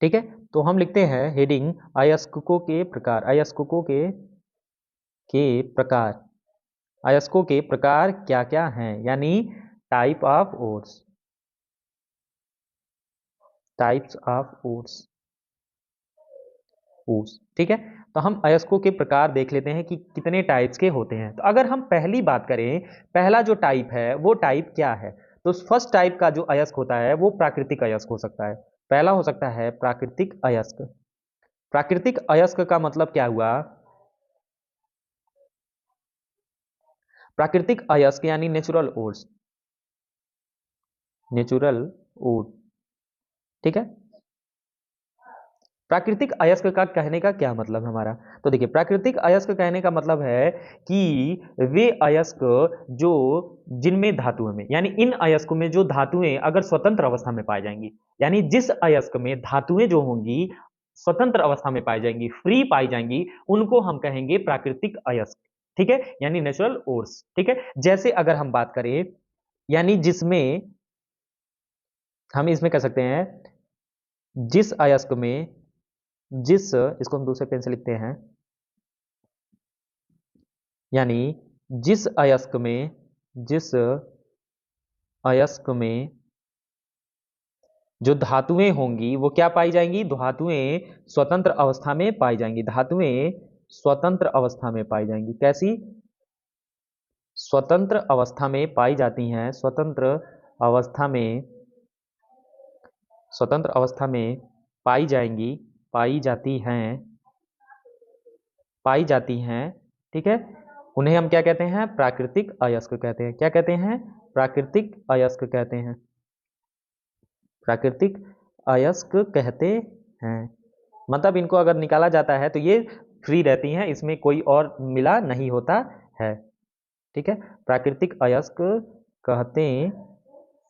ठीक है, तो हम लिखते हैं हेडिंग अयस्कों के प्रकार, अयस्कों के प्रकार, अयस्कों के प्रकार क्या क्या हैं, यानी type of ores, types of ores, ores. ठीक है, तो हम अयस्कों के प्रकार देख लेते हैं कि कितने टाइप्स के होते हैं। तो अगर हम पहली बात करें, पहला जो टाइप है वो टाइप क्या है, तो फर्स्ट टाइप का जो अयस्क होता है वो प्राकृतिक अयस्क हो सकता है। पहला हो सकता है प्राकृतिक अयस्क। प्राकृतिक अयस्क का मतलब क्या हुआ? प्राकृतिक अयस्क यानी नेचुरल ओड्स, नेचुरल ओड, ठीक है। प्राकृतिक अयस्क का कहने का क्या मतलब हमारा? तो देखिए, प्राकृतिक अयस्क कहने का मतलब है कि वे अयस्क जो जिनमें धातुओं में, यानी इन अयस्कों में जो धातुएं अगर स्वतंत्र अवस्था में पाई जाएंगी, यानी जिस अयस्क में धातुएं जो होंगी स्वतंत्र अवस्था में पाई जाएंगी, फ्री पाई जाएंगी, उनको हम कहेंगे प्राकृतिक अयस्क, ठीक है, यानी नेचुरल ओर्स, ठीक है। जैसे अगर हम बात करें, यानी जिसमें हम इसमें कह सकते हैं जिस अयस्क में, जिस, इसको हम दूसरे पेन से लिखते हैं, यानी जिस अयस्क में, जिस अयस्क में जो धातुएं होंगी वो क्या पाई जाएंगी? धातुएं स्वतंत्र अवस्था में पाई जाएंगी, धातुएं स्वतंत्र अवस्था में पाई जाएंगी। कैसी? स्वतंत्र अवस्था में पाई जाती हैं, स्वतंत्र अवस्था में, स्वतंत्र अवस्था में पाई जाएंगी, पाई जाती हैं, पाई जाती हैं, ठीक है। उन्हें हम क्या कहते हैं? प्राकृतिक अयस्क कहते हैं। क्या कहते हैं? प्राकृतिक अयस्क कहते हैं, प्राकृतिक अयस्क कहते हैं। मतलब इनको अगर निकाला जाता है तो ये फ्री रहती हैं, इसमें कोई और मिला नहीं होता है, ठीक है। प्राकृतिक अयस्क कहते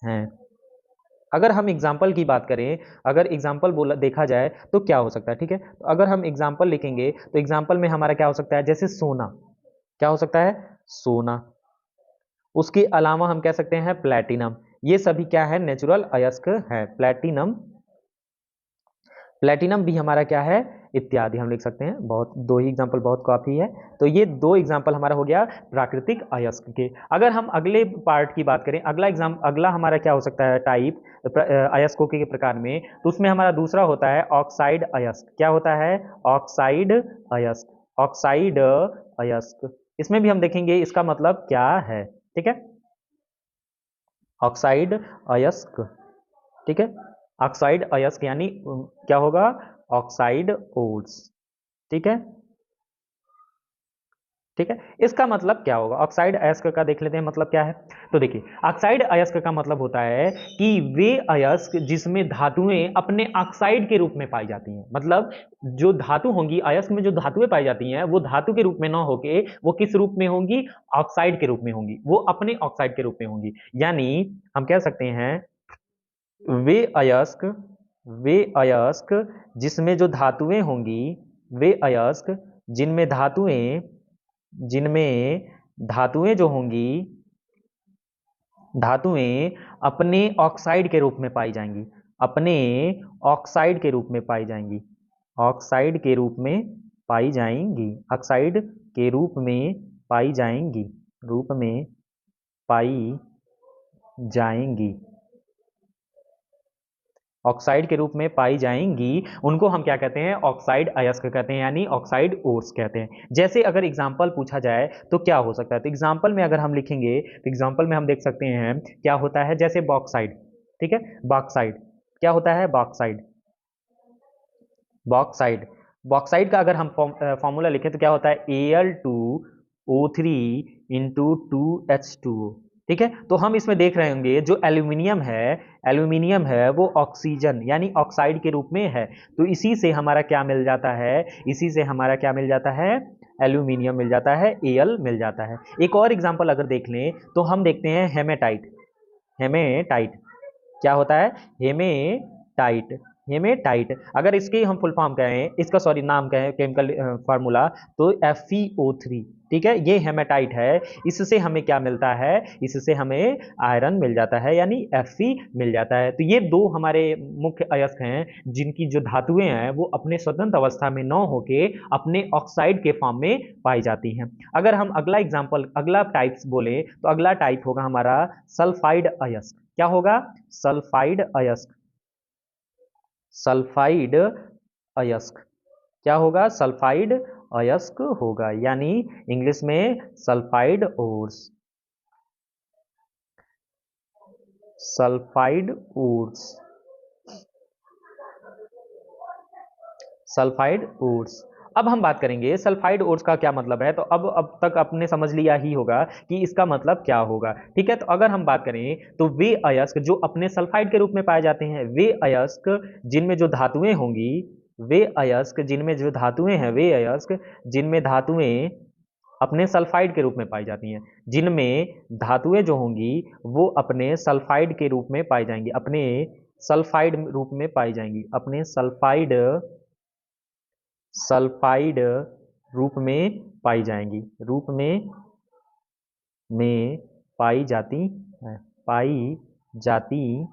हैं। अगर हम एग्जाम्पल की बात करें, अगर एग्जाम्पल बोला देखा जाए तो क्या हो सकता है, ठीक है। तो अगर हम एग्जाम्पल लिखेंगे तो एग्जाम्पल में हमारा क्या हो सकता है? जैसे सोना, क्या हो सकता है? सोना। उसके अलावा हम कह सकते हैं प्लैटिनम। ये सभी क्या है? नेचुरल अयस्क है। प्लैटिनम, प्लैटिनम भी हमारा क्या है? इत्यादि हम लिख सकते हैं। बहुत, दो ही एग्जाम्पल बहुत काफी है। तो ये दो एग्जाम्पल हमारा हो गया प्राकृतिक अयस्क के। अगर हम अगले पार्ट की बात करें, अगला हमारा क्या हो सकता है टाइप अयस्कों के प्रकार में, तो उसमें हमारा दूसरा होता है ऑक्साइड अयस्क। क्या होता है? ऑक्साइड अयस्क, ऑक्साइड अयस्क। इसमें भी हम देखेंगे इसका मतलब क्या है, ठीक है। ऑक्साइड अयस्क, ठीक है। ऑक्साइड अयस्क यानी क्या होगा? ऑक्साइड ओड्स, ठीक है, ठीक है। इसका मतलब क्या होगा? ऑक्साइड अयस्क का देख लेते हैं मतलब क्या है। तो देखिए, ऑक्साइड अयस्क का मतलब होता है कि वे अयस्क जिसमें धातुएं अपने ऑक्साइड के रूप में पाई जाती हैं, मतलब जो धातु होंगी अयस्क में, जो धातुएं पाई जाती हैं वो धातु के रूप में ना होके वो किस रूप में होंगी? ऑक्साइड के रूप में होंगी, वो अपने ऑक्साइड के रूप में होंगी। यानी हम कह सकते हैं वे अयस्क, वे अयस्क जिसमें जो धातुएं होंगी, वे अयस्क जिनमें धातुएं, जिनमें धातुएं जो होंगी, धातुएं अपने ऑक्साइड के रूप में पाई जाएंगी, अपने ऑक्साइड के रूप में पाई जाएंगी, ऑक्साइड के रूप में पाई जाएंगी, ऑक्साइड के रूप में पाई जाएंगी, रूप में पाई जाएंगी, ऑक्साइड के रूप में पाई जाएंगी, उनको हम क्या कहते हैं? ऑक्साइड अयस्क कहते हैं, यानी ऑक्साइड ओर्स कहते हैं। जैसे अगर एग्जाम्पल पूछा जाए तो क्या हो सकता है? तो एग्जाम्पल में अगर हम लिखेंगे तो एग्जाम्पल में हम देख सकते हैं क्या होता है। जैसे बॉक्साइड, ठीक है, बॉक्साइड क्या होता है? बॉक्साइड, बॉक्साइड, बॉक्साइड का अगर हम फॉर्मूला लिखें तो क्या होता है? Al2O3 इंटू 2H2O, ठीक है। तो हम इसमें देख रहे होंगे जो एल्यूमिनियम है, एल्यूमिनियम है वो ऑक्सीजन यानी ऑक्साइड के रूप में है। तो इसी से हमारा क्या मिल जाता है? इसी से हमारा क्या मिल जाता है? एल्यूमिनियम मिल जाता है, Al मिल जाता है। एक और एग्जांपल अगर देख लें तो हम देखते हैं हेमेटाइट, हेमेटाइट क्या होता है? हेमेटाइट, हेमेटाइट अगर इसकी हम फुल फॉर्म कहें, इसका सॉरी नाम कहें, केमिकल फार्मूला, तो FeO3, ठीक है, ये हेमेटाइट है। इससे हमें क्या मिलता है? इससे हमें आयरन मिल जाता है, यानी Fe मिल जाता है। तो ये दो हमारे मुख्य अयस्क हैं जिनकी जो धातुएं हैं वो अपने स्वतंत्र अवस्था में न होके अपने ऑक्साइड के फॉर्म में पाई जाती हैं। अगर हम अगला एग्जाम्पल, अगला टाइप्स बोले तो अगला टाइप होगा हमारा सल्फाइड अयस्क। क्या होगा? सल्फाइड अयस्क, सल्फाइड अयस्क क्या होगा? सल्फाइड अयस्क होगा, यानी इंग्लिश में sulphide ores, sulphide ores, sulphide ores. अब हम बात करेंगे सल्फाइड ओर्स का क्या मतलब है। तो अब तक आपने समझ लिया ही होगा कि इसका मतलब क्या होगा। ठीक है, तो अगर हम बात करें तो वे अयस्क जो अपने सल्फाइड के रूप में पाए जाते हैं, वे अयस्क जिनमें जो धातुएं होंगी, वे अयस्क जिनमें जो धातुएं हैं, वे अयस्क जिनमें धातुएं अपने सल्फाइड के रूप में पाई जाती हैं, जिनमें धातुएं जो होंगी वो अपने सल्फाइड के रूप में पाई जाएंगी, अपने सल्फाइड रूप में पाई जाएंगी, अपने सल्फाइड सल्फाइड रूप में पाई जाएंगी, रूप में पाई जाती हैं, पाई जाती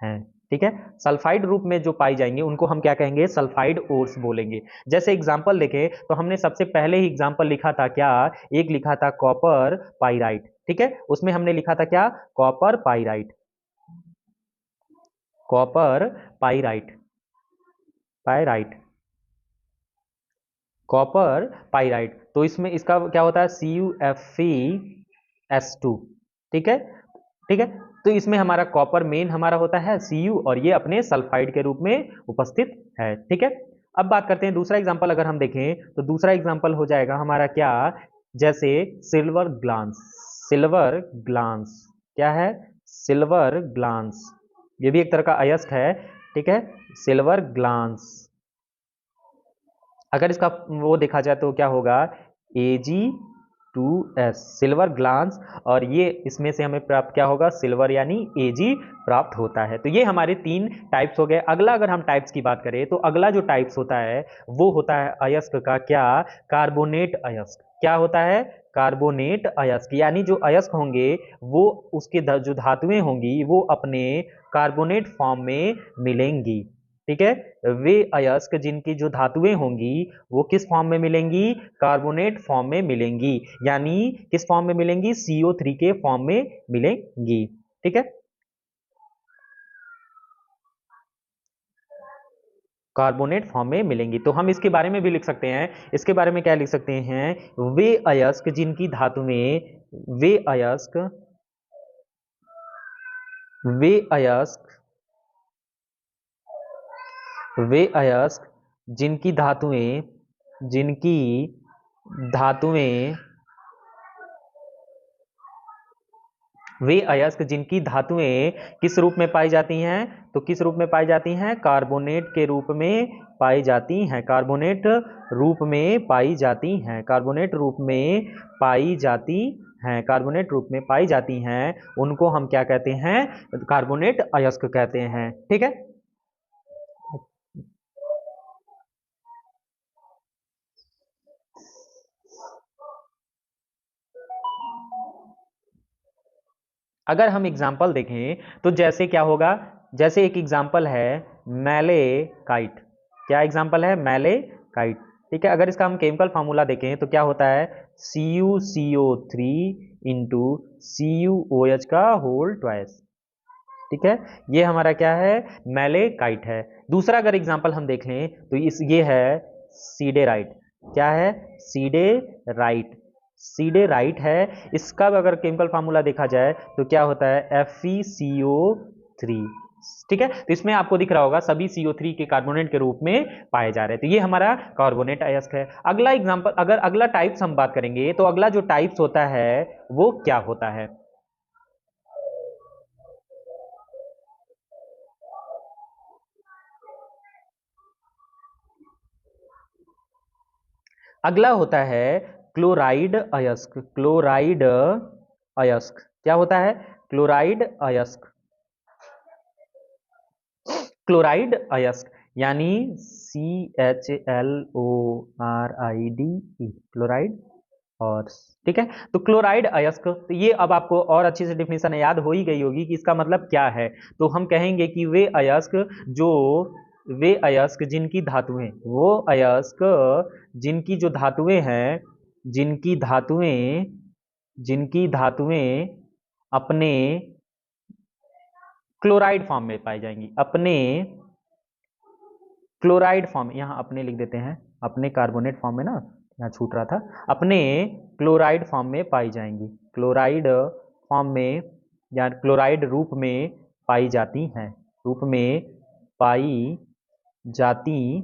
हैं। ठीक है, सल्फाइड रूप में जो पाई जाएंगी उनको हम क्या कहेंगे, सल्फाइड ओर्स बोलेंगे। जैसे एग्जांपल देखें तो हमने सबसे पहले ही एग्जांपल लिखा था क्या, एक लिखा था कॉपर पाइराइट। ठीक है, उसमें हमने लिखा था क्या, copper pyrite, copper pyrite, pyrite, copper pyrite. तो इसमें इसका क्या होता है, CuFeS2। ठीक है, ठीक है, तो इसमें हमारा कॉपर मेन हमारा होता है Cu और ये अपने सल्फाइड के रूप में उपस्थित है। ठीक है, अब बात करते हैं दूसरा एग्जांपल। अगर हम देखें तो दूसरा एग्जांपल हो जाएगा हमारा क्या, जैसे सिल्वर ग्लांस, सिल्वर ग्लांस क्या है, सिल्वर ग्लांस, ये भी एक तरह का अयस्क है। ठीक है, सिल्वर ग्लांस, अगर इसका वो देखा जाए तो क्या होगा, Ag2S, सिल्वर ग्लांस, और ये इसमें से हमें प्राप्त क्या होगा, सिल्वर यानी Ag प्राप्त होता है। तो ये हमारे तीन टाइप्स हो गए। अगला अगर हम टाइप्स की बात करें तो अगला जो टाइप्स होता है वो होता है अयस्क का क्या, कार्बोनेट अयस्क। क्या होता है, कार्बोनेट अयस्क, यानी जो अयस्क होंगे वो उसके जो धातुएं होंगी वो अपने कार्बोनेट फॉर्म में मिलेंगी। ठीक है, वे अयस्क जिनकी जो धातुएं होंगी वो किस फॉर्म में मिलेंगी, कार्बोनेट फॉर्म में मिलेंगी, यानी किस फॉर्म में मिलेंगी, CO3 के फॉर्म में मिलेंगी। ठीक है, कार्बोनेट फॉर्म में मिलेंगी। तो हम इसके बारे में भी लिख सकते हैं, इसके बारे में क्या लिख सकते हैं, वे अयस्क जिनकी धातुएं, वे अयस्क, वे अयस्क, वे अयस्क जिनकी धातुएं, जिनकी धातुएं, वे अयस्क जिनकी धातुएं किस रूप में पाई जाती हैं, तो किस रूप में पाई जाती हैं, कार्बोनेट के रूप में पाई जाती हैं, कार्बोनेट रूप में पाई जाती हैं, कार्बोनेट रूप में पाई जाती हैं, कार्बोनेट रूप में पाई जाती हैं, उनको हम क्या कहते हैं, कार्बोनेट अयस्क कहते हैं। ठीक है, अगर हम एग्जाम्पल देखें तो जैसे क्या होगा, जैसे एक एग्जाम्पल है मैलेकाइट। क्या एग्जाम्पल है, मैलेकाइट। ठीक है, अगर इसका हम केमिकल फार्मूला देखें तो क्या होता है, CuCO3 इंटू CuOH का होल ट्वाइस। ठीक है, ये हमारा क्या है, मैलेकाइट है। दूसरा अगर एग्जाम्पल हम देख लें तो ये है सीडेराइट। क्या है, सीडेराइट, सीडेराइट है। इसका अगर केमिकल फार्मूला देखा जाए तो क्या होता है, FeCO3। ठीक है, तो इसमें आपको दिख रहा होगा सभी CO3 के कार्बोनेट के रूप में पाए जा रहे हैं। तो ये हमारा कार्बोनेट अयस्क है। अगला एग्जाम्पल, अगर अगला टाइप्स हम बात करेंगे तो अगला जो टाइप्स होता है वो क्या होता है, अगला होता है क्लोराइड अयस्क, क्लोराइड अयस्क। क्या होता है, क्लोराइड अयस्क, क्लोराइड अयस्क यानी CHLORIDE, क्लोराइड और, ठीक है, तो क्लोराइड अयस्क, तो ये अब आपको और अच्छी से डिफिनेशन याद हो ही गई होगी कि इसका मतलब क्या है। तो हम कहेंगे कि वे अयस्क जो, वे अयस्क जिनकी धातुएं, वो अयस्क जिनकी जो धातुएं हैं, जिनकी धातुएं, जिनकी धातुएं अपने क्लोराइड फॉर्म में पाई जाएंगी, अपने क्लोराइड फॉर्म, यहाँ अपने लिख देते हैं, अपने कार्बोनेट फॉर्म में ना, यहाँ छूट रहा था, अपने क्लोराइड फॉर्म में पाई जाएंगी, क्लोराइड फॉर्म में या क्लोराइड रूप में पाई जाती हैं, रूप में पाई जाती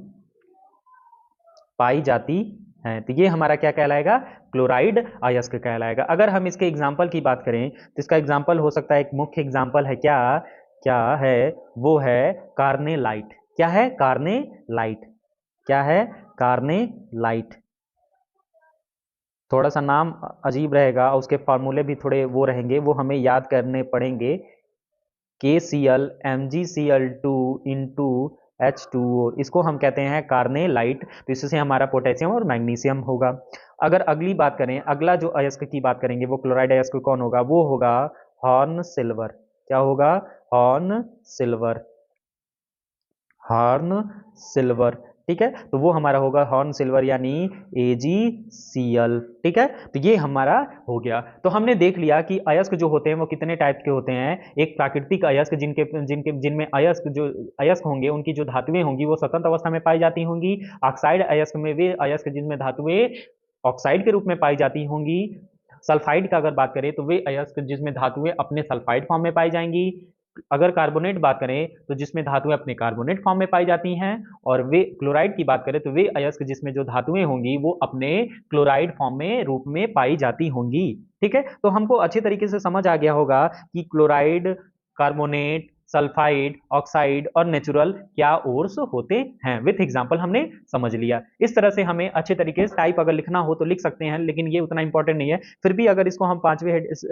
पाई जाती हैं। तो ये हमारा क्या कहलाएगा, क्लोराइड अयस्क कहलाएगा। अगर हम इसके एग्जाम्पल की बात करें तो इसका एग्जाम्पल हो सकता है, एक मुख्य एग्जाम्पल है क्या, क्या है, वो है कार्नेलाइट। क्या है, कार्नेलाइट। क्या है, कार्नेलाइट। थोड़ा सा नाम अजीब रहेगा और उसके फार्मूले भी थोड़े वो रहेंगे, वो हमें याद करने पड़ेंगे। KCl MgCl2 इंटू H2O, इसको हम कहते हैं कार्नेलाइट। तो इससे हमारा पोटेशियम और मैग्नीशियम होगा। अगर अगली बात करें, अगला जो अयस्क की बात करेंगे वो क्लोराइड अयस्क कौन होगा, वो होगा हॉर्न सिल्वर। क्या होगा, हॉर्न सिल्वर। हॉर्न सिल्वर, ठीक है। तो वो हमारा होगा हॉर्न सिल्वर यानी AgCl, ठीक है। तो ये हमारा हो गया। तो हमने देख लिया कि अयस्क जो होते हैं वो कितने टाइप के होते हैं। एक प्राकृतिक अयस्क जिनमें अयस्क होंगे, उनकी जो धातुएं होंगी वो स्वतंत्र अवस्था में पाई जाती होंगी। ऑक्साइड अयस्क में वे अयस्क जिनमें धातुएं ऑक्साइड के रूप में पाई जाती होंगी। सल्फाइड का अगर बात करें तो वे अयस्क जिसमें धातुएं अपने सल्फाइड फॉर्म में पाई जाएंगी। अगर कार्बोनेट बात करें तो जिसमें धातुएं अपने कार्बोनेट फॉर्म में पाई जाती हैं। और वे क्लोराइड की बात करें तो वे अयस्क जिसमें जो धातुएं होंगी वो अपने क्लोराइड फॉर्म में रूप में पाई जाती होंगी, ठीक है। तो हमको अच्छे तरीके से समझ आ गया होगा कि क्लोराइड, कार्बोनेट, सल्फाइड, ऑक्साइड और नेचुरल क्या ओर्स होते हैं। विथ एग्जांपल हमने समझ लिया। इस तरह से हमें अच्छे तरीके से टाइप अगर लिखना हो तो लिख सकते हैं, लेकिन ये उतना इंपॉर्टेंट नहीं है। फिर भी अगर इसको हम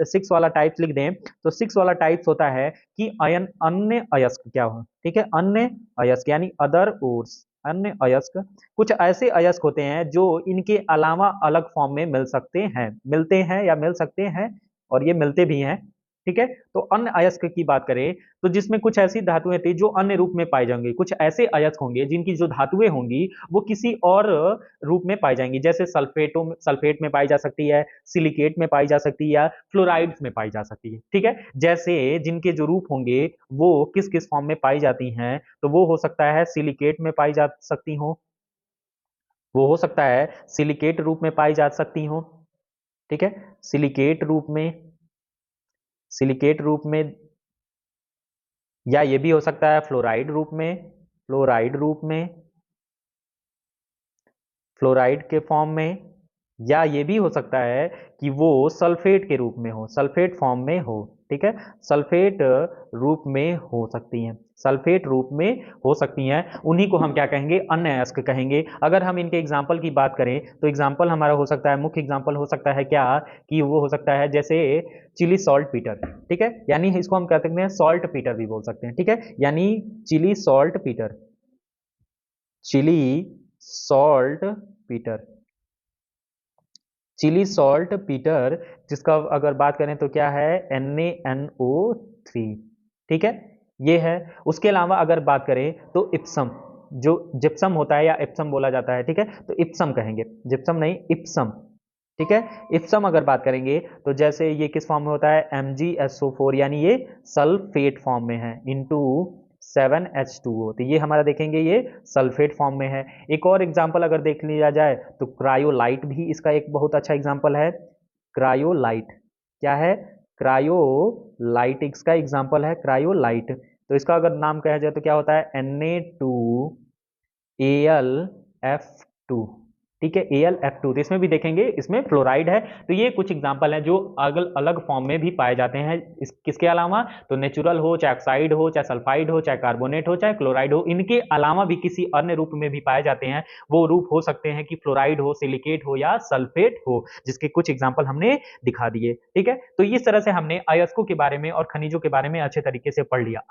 6 वाला टाइप्स लिख दें तो 6 वाला टाइप्स होता है कि अन्य अयस्क क्या हो, ठीक है। अन्य अयस्क यानी अदर ओर्स। अन्य अयस्क कुछ ऐसे अयस्क होते हैं जो इनके अलावा अलग फॉर्म में मिल सकते हैं, मिलते हैं या मिल सकते हैं, और ये मिलते भी हैं, ठीक है। तो अन्य अयस्क की बात करें तो जिसमें कुछ ऐसी धातुएं थी जो अन्य रूप में पाई जाएंगी। कुछ ऐसे अयस्क होंगे जिनकी जो धातुएं होंगी वो किसी और रूप में पाई जाएंगी, जैसे सल्फेट में पाई जा सकती है, सिलिकेट में पाई जा सकती है, या फ्लोराइड्स में पाई जा सकती है, ठीक है। जैसे जिनके जो रूप होंगे वो किस किस फॉर्म में पाई जाती हैं, तो वो हो सकता है सिलिकेट में पाई जा सकती हो, वो हो सकता है सिलिकेट रूप में पाई जा सकती हो, ठीक है। सिलिकेट रूप में, सिलिकेट रूप में, या ये भी हो सकता है फ्लोराइड रूप में, फ्लोराइड रूप में, फ्लोराइड के फॉर्म में, या ये भी हो सकता है कि वो सल्फेट के रूप में हो, सल्फेट फॉर्म में हो, ठीक है। सल्फेट रूप में हो सकती हैं, सल्फेट रूप में हो सकती हैं। उन्हीं को हम क्या कहेंगे, अन्य अयस्क कहेंगे। अगर हम इनके एग्जाम्पल की बात करें तो एग्जाम्पल हमारा हो सकता है, मुख्य एग्जाम्पल हो सकता है क्या, कि वो हो सकता है जैसे चिली सॉल्ट पीटर, ठीक है। यानी इसको हम कह सकते हैं सॉल्ट पीटर भी बोल सकते हैं, ठीक है। यानी Chile saltpetre, Chile saltpetre, Chile saltpetre, जिसका अगर बात करें तो क्या है, NaNO3, ठीक है, ये है। उसके अलावा अगर बात करें तो इप्सम, जो जिप्सम होता है या इप्सम बोला जाता है, ठीक है, तो इप्सम कहेंगे, जिप्सम नहीं इप्सम, ठीक है। इप्सम अगर बात करेंगे तो जैसे ये किस फॉर्म में होता है, MgSO4, यानी ये सल्फेट फॉर्म में है, इंटू 7H2O। तो ये हमारा देखेंगे ये सल्फेट फॉर्म में है। एक और एग्जांपल अगर देख लिया जाए तो क्रायोलाइट भी इसका एक बहुत अच्छा एग्जांपल है। क्रायोलाइट क्या है, क्रायोलाइट इसका एग्जांपल है, क्रायोलाइट। तो इसका अगर नाम कहा जाए तो क्या होता है, Na2Al2, ठीक है, Al2। तो इसमें भी देखेंगे इसमें फ्लोराइड है। तो ये कुछ एग्जांपल हैं जो अलग अलग फॉर्म में भी पाए जाते हैं। किसके अलावा, तो नेचुरल हो, चाहे ऑक्साइड हो, चाहे सल्फाइड हो, चाहे कार्बोनेट हो, चाहे क्लोराइड हो, इनके अलावा भी किसी अन्य रूप में भी पाए जाते हैं। वो रूप हो सकते हैं कि फ्लोराइड हो, सिलिकेट हो, या सल्फेट हो, जिसके कुछ एग्जाम्पल हमने दिखा दिए, ठीक है। तो इस तरह से हमने अयस्कों के बारे में और खनिजों के बारे में अच्छे तरीके से पढ़ लिया।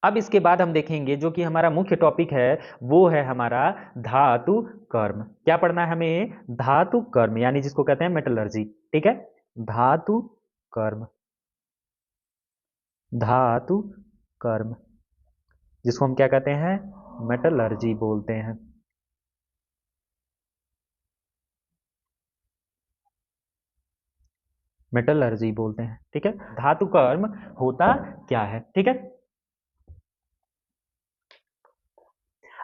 अब इसके बाद हम देखेंगे जो कि हमारा मुख्य टॉपिक है, वो है हमारा धातु कर्म। क्या पढ़ना है हमें, धातु कर्म, यानी जिसको कहते हैं मेटलर्जी, ठीक है। धातु कर्म, धातु कर्म, जिसको हम क्या कहते हैं, मेटलर्जी बोलते हैं। मेटलर्जी बोलते हैं, ठीक है। धातु कर्म होता क्या है, ठीक है।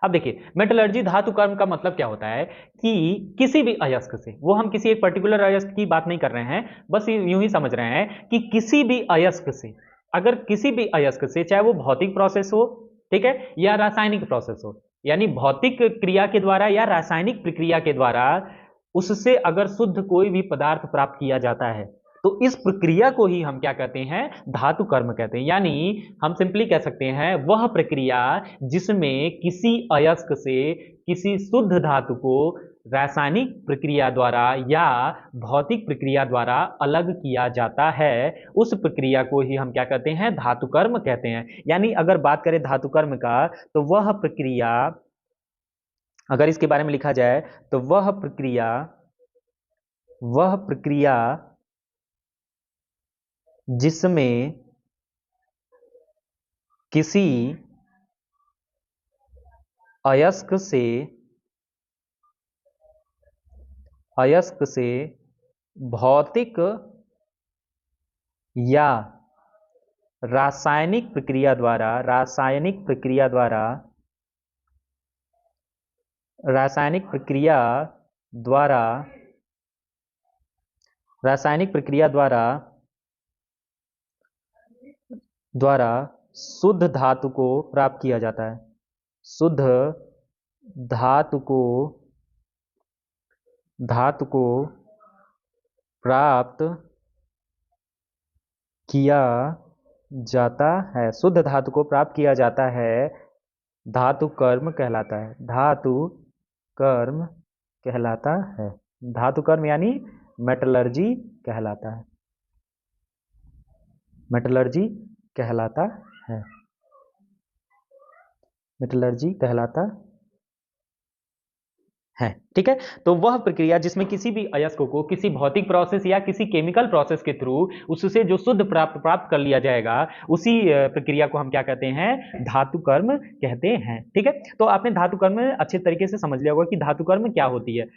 अब देखिए, मेटलर्जी धातु कर्म का मतलब क्या होता है कि किसी भी अयस्क से, वो हम किसी एक पर्टिकुलर अयस्क की बात नहीं कर रहे हैं, बस यूं ही समझ रहे हैं कि किसी भी अयस्क से, अगर किसी भी अयस्क से, चाहे वो भौतिक प्रोसेस हो, ठीक है, या रासायनिक प्रोसेस हो, यानी भौतिक क्रिया के द्वारा या रासायनिक प्रक्रिया के द्वारा उससे अगर शुद्ध कोई भी पदार्थ प्राप्त किया जाता है तो इस प्रक्रिया को ही हम क्या कहते हैं, धातु कर्म कहते हैं। यानी हम सिंपली कह सकते हैं वह प्रक्रिया जिसमें किसी अयस्क से किसी शुद्ध धातु को रासायनिक प्रक्रिया द्वारा या भौतिक प्रक्रिया द्वारा अलग किया जाता है, उस प्रक्रिया को ही हम क्या कहते हैं, धातु कर्म कहते हैं। यानी अगर बात करें धातु कर्म का तो वह प्रक्रिया, अगर इसके बारे में लिखा जाए तो वह प्रक्रिया जिसमें किसी अयस्क से भौतिक या रासायनिक प्रक्रिया द्वारा शुद्ध धातु को प्राप्त किया जाता है, शुद्ध धातु को प्राप्त किया जाता है, शुद्ध धातु को प्राप्त किया जाता है, धातु कर्म कहलाता है, धातु कर्म कहलाता है। धातु कर्म यानी मेटलर्जी कहलाता है, मेटलर्जी कहलाता है, मेटलर्जी कहलाता है। ठीक है, तो वह प्रक्रिया जिसमें किसी भी अयस्क को किसी भौतिक प्रोसेस या किसी केमिकल प्रोसेस के थ्रू उससे जो शुद्ध प्राप्त कर लिया जाएगा, उसी प्रक्रिया को हम क्या कहते हैं, धातु कर्म कहते हैं। ठीक है, तो आपने धातु कर्म अच्छे तरीके से समझ लिया होगा कि धातु कर्म क्या होती है।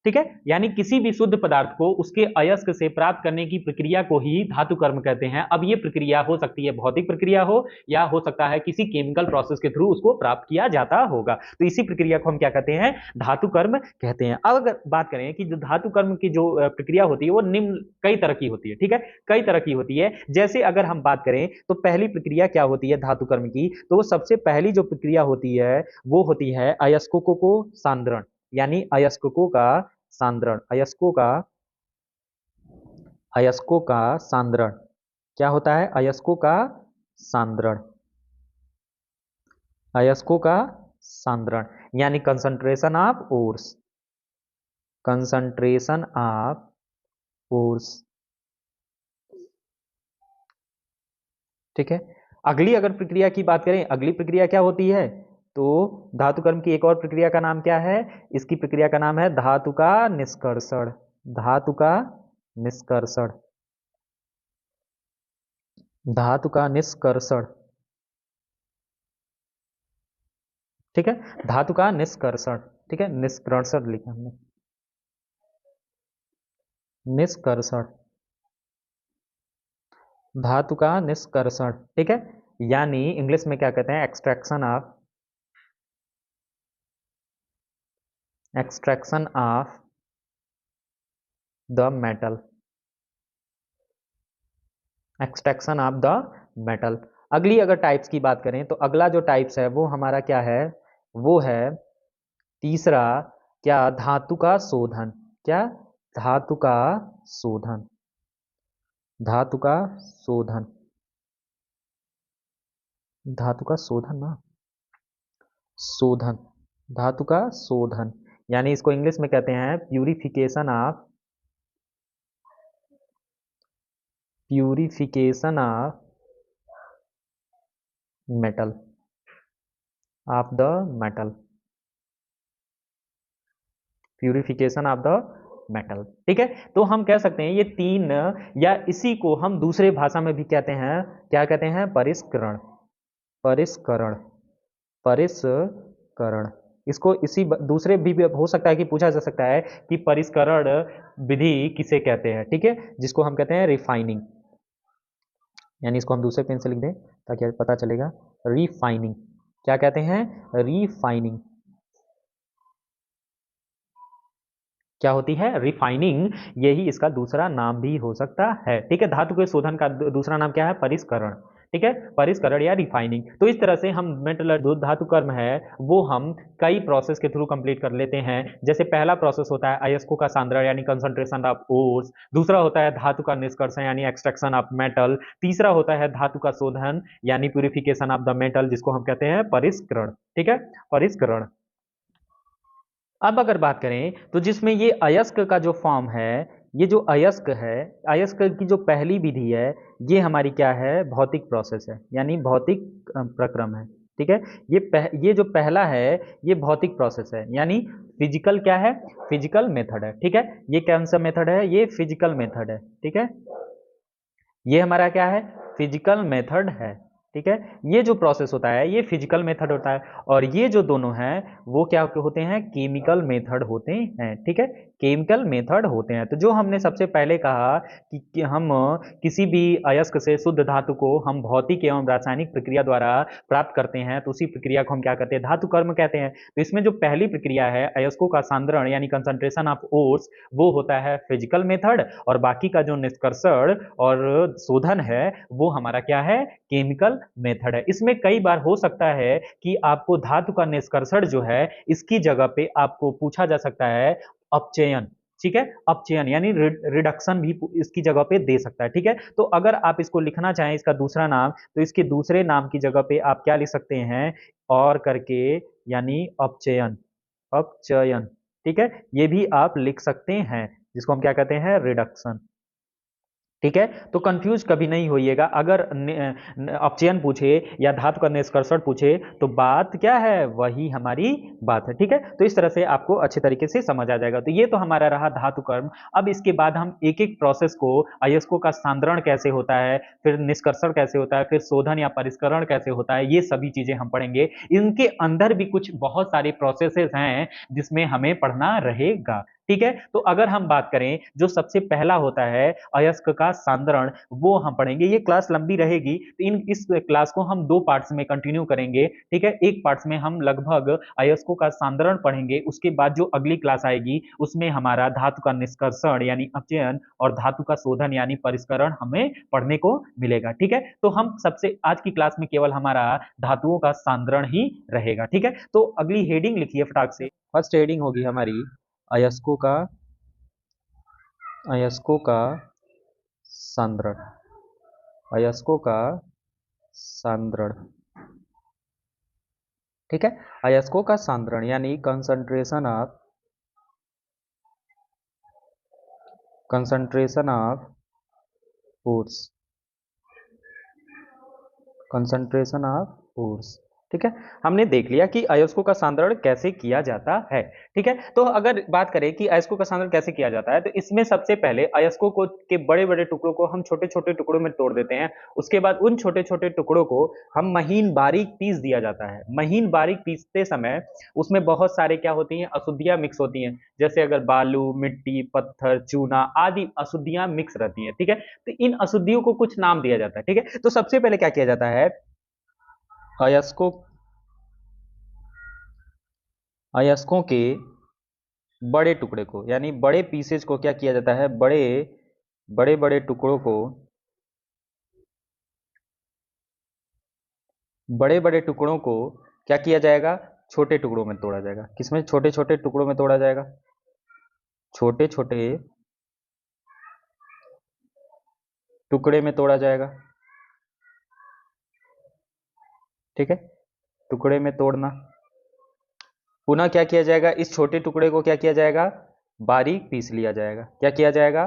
ठीक है, यानी किसी भी शुद्ध पदार्थ को उसके अयस्क से प्राप्त करने की प्रक्रिया को ही धातु कर्म कहते हैं। अब ये प्रक्रिया हो सकती है भौतिक प्रक्रिया हो या हो सकता है किसी केमिकल प्रोसेस के थ्रू उसको प्राप्त किया जाता होगा, तो इसी प्रक्रिया को हम क्या कहते हैं, धातु कर्म कहते हैं। अब अगर बात करें कि जो धातु कर्म की जो प्रक्रिया होती है वो निम्न कई तरह की होती है। ठीक है, कई तरह की होती है। जैसे अगर हम बात करें तो पहली प्रक्रिया क्या होती है धातु कर्म की, तो वो सबसे पहली जो प्रक्रिया होती है वो होती है अयस्कों को सांद्रण, यानी अयस्कों का सांद्रण, अयस्कों का सांद्रण। क्या होता है, अयस्कों का सांद्रण, अयस्कों का सांद्रण यानी concentration of ores, concentration of ores. ठीक है, अगली अगर प्रक्रिया की बात करें, अगली प्रक्रिया क्या होती है, तो धातु कर्म की एक और प्रक्रिया का नाम क्या है, इसकी प्रक्रिया का नाम है धातु का निष्कर्षण, धातु का निष्कर्षण, धातु का निष्कर्षण। ठीक है, धातु का निष्कर्षण। ठीक है, निष्कर्षण लिखा हमने, निष्कर्षण, धातु का निष्कर्षण। ठीक है, यानी इंग्लिश में क्या कहते हैं, extraction of, extraction of the metal, extraction of the metal. अगली अगर टाइप्स की बात करें तो अगला जो टाइप्स है वो हमारा क्या है, वो है तीसरा, क्या, धातु का शोधन। क्या, धातु का शोधन, धातु का शोधन, धातु का शोधन ना, शोधन, धातु का शोधन, यानी इसको इंग्लिश में कहते हैं purification of, purification of metal, of the metal, purification of the metal. ठीक है, तो हम कह सकते हैं ये तीन, या इसी को हम दूसरे भाषा में भी कहते हैं, क्या कहते हैं, परिष्करण, परिष्करण, परिष्करण। इसको इसी दूसरे भी हो सकता है कि पूछा जा सकता है कि परिष्करण विधि किसे कहते हैं। ठीक है, जिसको हम कहते हैं रिफाइनिंग, यानी इसको हम दूसरे पेन से लिख दें ताकि पता चलेगा, रिफाइनिंग। क्या कहते हैं, रिफाइनिंग। क्या होती है, रिफाइनिंग, यही इसका दूसरा नाम भी हो सकता है। ठीक है, धातु के शोधन का दूसरा नाम क्या है, परिष्करण। ठीक है, परिष्करण या रिफाइनिंग। तो इस तरह से हम मेटल जो धातु कर्म है वो हम कई प्रोसेस के थ्रू कंप्लीट कर लेते हैं। जैसे पहला प्रोसेस होता है अयस्कों का सांद्रण यानी कंसंट्रेशन ऑफ ओर्स, दूसरा होता है धातु का निष्कर्षण यानी एक्सट्रैक्शन ऑफ मेटल, तीसरा होता है धातु का शोधन यानी प्यूरिफिकेशन ऑफ द मेटल, जिसको हम कहते हैं परिष्करण। ठीक है, परिष्करण। अब अगर बात करें तो जिसमें ये अयस्क का जो फॉर्म है, ये जो अयस्क है, अयस्क की जो पहली विधि है, ये हमारी क्या है, भौतिक प्रोसेस है यानी भौतिक प्रक्रम है। ठीक है, ये जो पहला है ये भौतिक प्रोसेस है यानी फिजिकल क्या है, फिजिकल मेथड है। ठीक है, ये कौन सा मेथड है, ये फिजिकल मेथड है। ठीक है, ये हमारा क्या है, फिजिकल मेथड है। ठीक है, ये जो प्रोसेस होता है ये फिजिकल मेथड होता है, और ये जो दोनों हैं वो क्या होते हैं, केमिकल मेथड होते हैं। ठीक है, केमिकल मेथड होते हैं। तो जो हमने सबसे पहले कहा कि हम किसी भी अयस्क से शुद्ध धातु को हम भौतिक एवं रासायनिक प्रक्रिया द्वारा प्राप्त करते हैं, तो उसी प्रक्रिया को हम क्या कहते हैं, धातु कर्म कहते हैं। तो इसमें जो पहली प्रक्रिया है अयस्कों का सांद्रण यानी कंसंट्रेशन ऑफ ओर्स, वो होता है फिजिकल मेथड, और बाकी का जो निष्कर्षण और शोधन है वो हमारा क्या है, केमिकल मेथड है। इसमें कई बार हो सकता है कि आपको धातु का निष्कर्षण जो है इसकी जगह पे आपको पूछा जा सकता है अपचयन। ठीक है, अपचयन यानी रिडक्शन भी इसकी जगह पे दे सकता है। ठीक है, तो अगर आप इसको लिखना चाहें इसका दूसरा नाम, तो इसके दूसरे नाम की जगह पे आप क्या लिख सकते हैं, और करके यानी अपचयन, अपचयन। ठीक है, ये भी आप लिख सकते हैं, जिसको हम क्या कहते हैं, रिडक्शन। ठीक है, तो कंफ्यूज कभी नहीं होइएगा। अगर अपचयन पूछे या धातु का निष्कर्षण पूछे तो बात क्या है, वही हमारी बात है। ठीक है, तो इस तरह से आपको अच्छे तरीके से समझ आ जाएगा। तो ये तो हमारा रहा धातु कर्म। अब इसके बाद हम एक एक प्रोसेस को, अयस्कों का सांद्रण कैसे होता है, फिर निष्कर्षण कैसे होता है, फिर शोधन या परिष्करण कैसे होता है, ये सभी चीजें हम पढ़ेंगे। इनके अंदर भी कुछ बहुत सारे प्रोसेसेस हैं जिसमें हमें पढ़ना रहेगा। ठीक है, तो अगर हम बात करें जो सबसे पहला होता है अयस्क का सांद्रण, वो हम पढ़ेंगे। ये क्लास लंबी रहेगी, तो इस क्लास को हम दो पार्ट्स में कंटिन्यू करेंगे। ठीक है, एक पार्ट्स में हम लगभग अयस्कों का सांद्रण पढ़ेंगे, उसके बाद जो अगली क्लास आएगी उसमें हमारा धातु का निष्कर्षण यानी अपचयन और धातु का शोधन यानी परिष्करण हमें पढ़ने को मिलेगा। ठीक है, तो हम सबसे आज की क्लास में केवल हमारा धातुओं का सांद्रण ही रहेगा। ठीक है, तो अगली हेडिंग लिखिए फटाक से। फर्स्ट हेडिंग होगी हमारी अयस्कों का, अयस्कों का सांद्रण, अयस्कों का सांद्रण। ठीक है, अयस्कों का सांद्रण यानी concentration of force, concentration of force. ठीक है, हमने देख लिया कि अयस्कों का सांद्रण कैसे किया जाता है। ठीक है, तो अगर बात करें कि अयस्कों का सांद्रण कैसे किया जाता है, तो इसमें सबसे पहले अयस्कों को के बड़े बड़े टुकड़ों को हम छोटे छोटे टुकड़ों में तोड़ देते हैं। उसके बाद उन छोटे छोटे टुकड़ों को हम महीन बारीक पीस दिया जाता है। महीन बारीक पीसते समय उसमें बहुत सारे क्या होती हैं, अशुद्धियां मिक्स होती हैं। जैसे अगर बालू, मिट्टी, पत्थर, चूना आदि अशुद्धियां मिक्स रहती हैं। ठीक है, तो इन अशुद्धियों को कुछ नाम दिया जाता है। ठीक है, तो सबसे पहले क्या किया जाता है, अयस्कों, अयस्कों के बड़े टुकड़े को यानी बड़े पीसेज को क्या किया जाता है, बड़े बड़े बड़े टुकड़ों को, बड़े बड़े टुकड़ों को क्या किया जाएगा, छोटे टुकड़ों में तोड़ा जाएगा। किसमें, छोटे छोटे टुकड़ों में तोड़ा जाएगा, छोटे छोटे टुकड़े में तोड़ा जाएगा। ठीक है, टुकड़े में तोड़ना। पुनः क्या किया जाएगा, इस छोटे टुकड़े को क्या किया जाएगा, बारीक पीस लिया जाएगा। क्या किया जाएगा,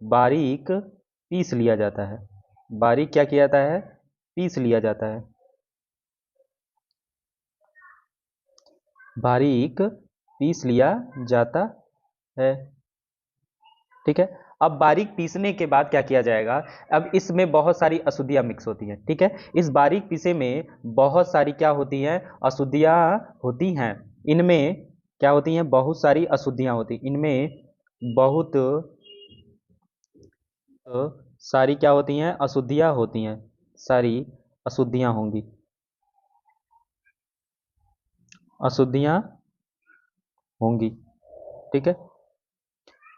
बारीक पीस लिया जाता है। बारीक क्या किया जाता है, पीस लिया जाता है, बारीक पीस लिया जाता है। ठीक है, अब बारीक पीसने के बाद क्या किया जाएगा, अब इसमें बहुत सारी अशुद्धियां मिक्स होती हैं। ठीक है, इस बारीक पीसे में बहुत सारी क्या होती हैं, अशुद्धियां होती हैं। इनमें क्या होती हैं, बहुत सारी अशुद्धियां होती, इनमें बहुत सारी क्या होती हैं, अशुद्धियां होती हैं, सारी अशुद्धियां होंगी, अशुद्धियां होंगी। ठीक है,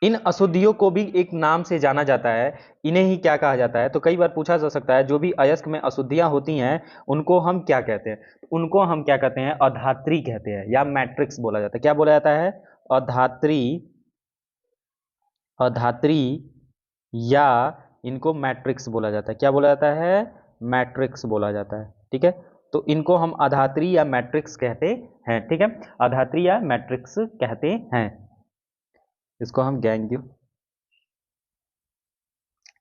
इन अशुद्धियों को भी एक नाम से जाना जाता है, इन्हें ही क्या कहा जाता है? तो कई बार पूछा जा सकता है जो भी अयस्क में अशुद्धियां होती हैं उनको हम क्या कहते हैं? उनको हम क्या कहते हैं? अधात्री कहते हैं या मैट्रिक्स बोला जाता है। क्या बोला जाता है? अधात्री, अधात्री या इनको मैट्रिक्स बोला जाता है। क्या बोला जाता है? मैट्रिक्स बोला जाता है। ठीक है, तो इनको हम अधात्री या मैट्रिक्स कहते हैं। ठीक है, अधात्री या मैट्रिक्स कहते हैं, इसको हम गैंग्यू।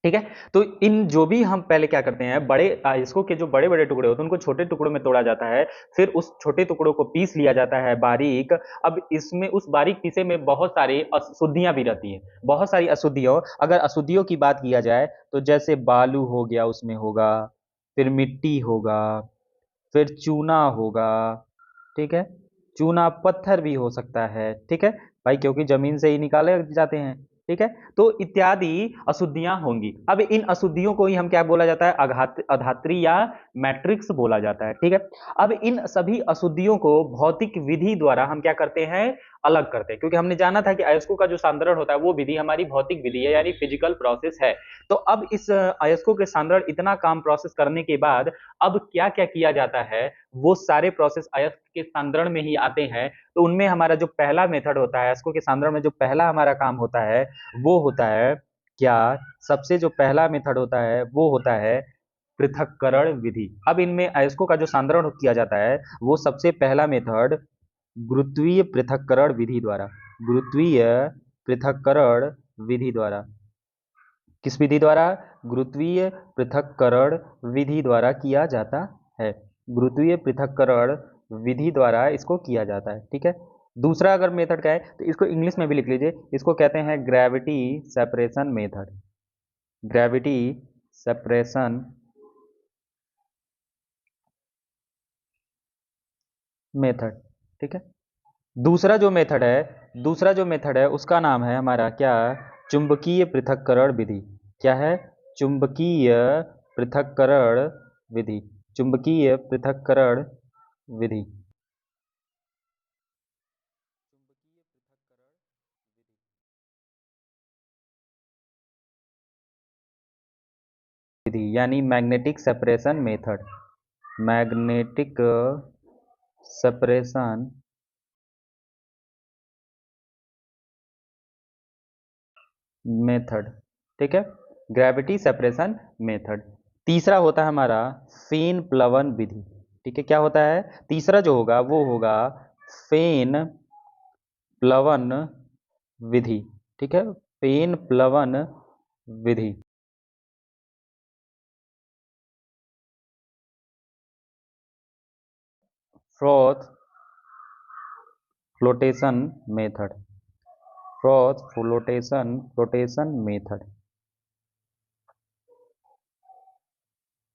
ठीक है, तो इन जो भी हम पहले क्या करते हैं, बड़े इसको के जो बड़े बड़े टुकड़े होते हैं उनको छोटे टुकड़ों में तोड़ा जाता है, फिर उस छोटे टुकड़ों को पीस लिया जाता है बारीक। अब इसमें उस बारीक पीसे में बहुत सारी अशुद्धियां भी रहती हैं, बहुत सारी अशुद्धियों, अगर अशुद्धियों की बात किया जाए तो जैसे बालू हो गया उसमें होगा, फिर मिट्टी होगा, फिर चूना होगा। ठीक है, चूना पत्थर भी हो सकता है। ठीक है भाई, क्योंकि जमीन से ही निकाले जाते हैं। ठीक है, तो इत्यादि अशुद्धियां होंगी। अब इन अशुद्धियों को ही हम क्या बोला जाता है? अधात्री या मैट्रिक्स बोला जाता है। ठीक है, अब इन सभी अशुद्धियों को भौतिक विधि द्वारा हम क्या करते हैं? अलग करते हैं, क्योंकि हमने जाना था कि अयस्कों का जो सांद्रण होता है वो विधि हमारी भौतिक विधि है, यानी फिजिकल प्रोसेस है। तो अब इस अयस्कों के सांद्रण इतना काम प्रोसेस करने के बाद अब क्या क्या किया जाता है, वो सारे प्रोसेस अयस्क के सांद्रण में ही आते हैं। तो उनमें हमारा जो पहला मेथड होता है अयस्कों के सांद्रण में, जो पहला हमारा काम होता है वो होता है क्या? सबसे जो पहला मेथड होता है वो होता है पृथक्करण विधि। अब इनमें अयस्कों का जो सांद्रण किया जाता है वो सबसे पहला मेथड गुरुत्वीय पृथक्करण विधि द्वारा, गुरुत्वीय पृथक्करण विधि द्वारा, किस विधि द्वारा? गुरुत्वीय पृथक्करण विधि द्वारा किया जाता है। गुरुत्वीय पृथक्करण विधि द्वारा इसको किया जाता है। ठीक है, दूसरा अगर मेथड का है तो इसको इंग्लिश में भी लिख लीजिए, इसको कहते हैं gravity separation method, gravity separation method. ठीक है, दूसरा जो मेथड है उसका नाम है हमारा क्या? चुंबकीय पृथक्करण विधि। क्या है? चुंबकीय पृथक्करण विधि, चुंबकीय पृथक्करण विधि। विधि यानी magnetic separation method, magnetic separation method. ठीक है, ग्रेविटी सेपरेशन मेथड। तीसरा होता है हमारा फेन प्लवन विधि। ठीक है, क्या होता है? तीसरा जो होगा वो होगा फेन प्लवन विधि। ठीक है, फेन प्लवन विधि, froth flotation method, froth flotation method.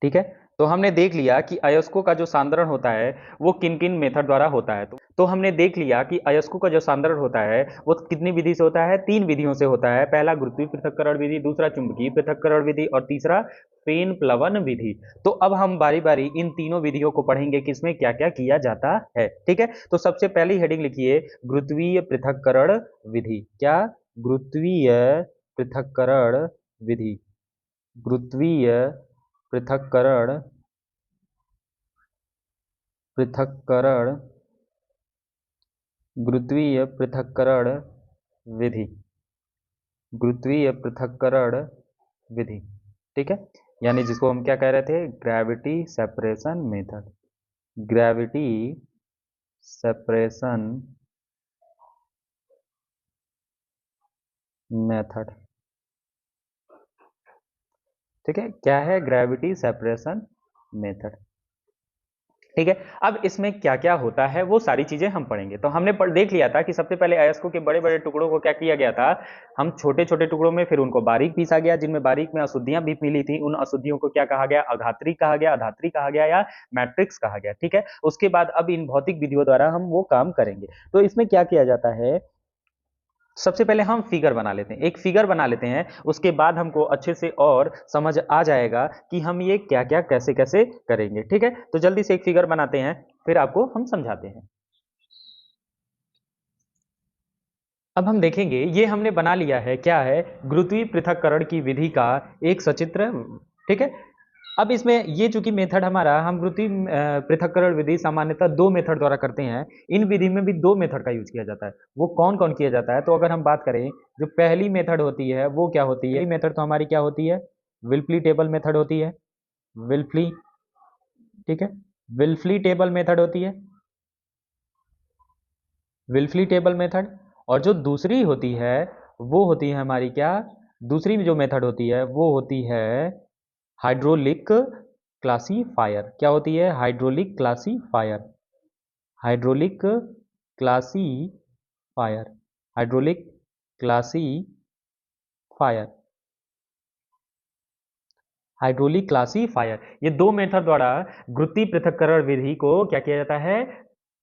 ठीक है, तो हमने देख लिया कि अयस्कों का जो सांद्रण होता है वो किन किन मेथड द्वारा होता है। तो हमने देख लिया कि अयस्कों का जो सांद्रण होता है वो कितनी विधि से होता है? 3 विधियों से होता है। पहला गुरुत्वीय पृथक्करण विधि, दूसरा चुंबकीय पृथक्करण विधि और तीसरा फेन प्लवन विधि। तो अब हम बारी बारी इन तीनों विधियों को पढ़ेंगे कि इसमें क्या क्या किया जाता है। ठीक है, तो सबसे पहली हेडिंग लिखिए गुरुत्वीय पृथक्करण विधि। क्या? गुरुत्वीय पृथक्करण विधि, गुरुत्वीय पृथक्करण पृथक्करण गुरुत्वीय पृथक्करण विधि, गुरुत्वीय पृथक्करण विधि। ठीक है, यानी जिसको हम क्या कह रहे थे? Gravity separation method, gravity separation method. ठीक है, क्या है? Gravity separation method. ठीक है, अब इसमें क्या क्या होता है वो सारी चीजें हम पढ़ेंगे। तो हमने देख लिया था कि सबसे पहले अयस्कों के बड़े बड़े टुकड़ों को क्या किया गया था? हम छोटे छोटे टुकड़ों में फिर उनको बारीक पीसा गया, जिनमें बारीक में अशुद्धियां भी मिली थी। उन अशुद्धियों को क्या कहा गया? अधात्री कहा गया, अधात्री कहा गया या मैट्रिक्स कहा गया। ठीक है, उसके बाद अब इन भौतिक विधियों द्वारा हम वो काम करेंगे। तो इसमें क्या किया जाता है? सबसे पहले हम फिगर बना लेते हैं, एक फिगर बना लेते हैं, उसके बाद हमको अच्छे से और समझ आ जाएगा कि हम ये क्या क्या कैसे कैसे करेंगे। ठीक है, तो जल्दी से एक फिगर बनाते हैं, फिर आपको हम समझाते हैं। अब हम देखेंगे, ये हमने बना लिया है, क्या है, गुरुत्वीय पृथक्करण की विधि का एक सचित्र। ठीक है। अब इसमें ये चूंकि मेथड हमारा, हम गुरुत्वीय पृथक्करण विधि सामान्यतः दो मेथड द्वारा करते हैं। इन विधि में भी दो मेथड का यूज किया जाता है। वो कौन कौन किया जाता है, तो अगर हम बात करें, जो पहली मेथड होती है वो क्या होती है, मेथड तो हमारी क्या होती है, विल्फली टेबल मेथड होती है। विल्फली, ठीक है, विल्फली टेबल मेथड होती है, विल्फली टेबल मेथड। और जो दूसरी होती है वो होती है हमारी क्या, दूसरी जो मेथड होती है वो होती है हाइड्रोलिक क्लासीफायर। क्या होती है, hydraulic classifier, hydraulic classifier, hydraulic classifier, hydraulic classifier. ये दो मेथड द्वारा गुरुत्वीय पृथक्करण विधि को क्या किया जाता है,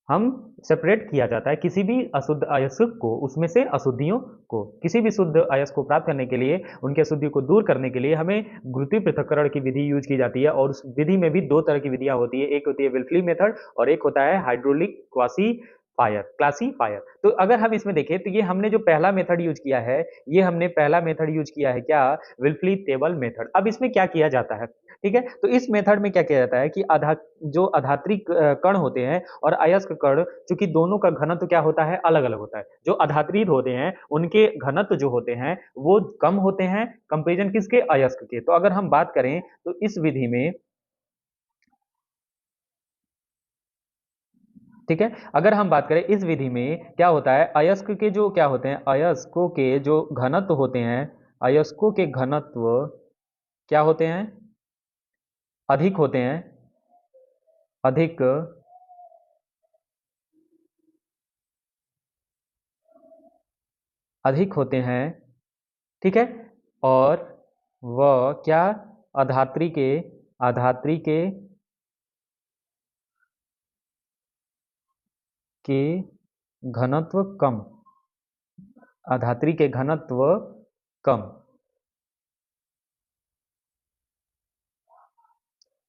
हम सेपरेट किया जाता है किसी भी अशुद्ध अयस्क को, उसमें से अशुद्धियों को, किसी भी शुद्ध अयस्क को प्राप्त करने के लिए, उनके अशुद्धियों को दूर करने के लिए हमें गुरुत्वीय पृथक्करण की विधि यूज की जाती है। और उस विधि में भी दो तरह की विधियां होती है, एक होती है विल्फली मेथड और एक होता है हाइड्रोलिक क्लासीफायर। तो अगर हम इसमें देखें तो ये हमने जो पहला मेथड यूज किया है, ये हमने पहला मेथड यूज किया है क्या, विल्फली टेबल मेथड। अब इसमें क्या किया जाता है, ठीक है, तो इस मेथड में क्या किया जाता है कि जो आधात्री कण होते हैं और अयस्क कण, चूंकि दोनों का घनत्व क्या होता है, अलग अलग होता है। जो आधात्री होते हैं उनके घनत्व जो होते हैं वो कम होते हैं कंपेरिजन किसके, अयस्क के। तो अगर हम बात करें तो इस विधि में, ठीक है, अगर हम बात करें इस विधि में क्या होता है, अयस्क के जो क्या होते हैं, अयस्कों के जो घनत्व होते हैं, अयस्कों के घनत्व क्या होते हैं, अधिक होते हैं, अधिक, अधिक होते हैं, ठीक है। और वह क्या, अधात्री के, अधात्री के घनत्व कम, अधात्री के घनत्व कम,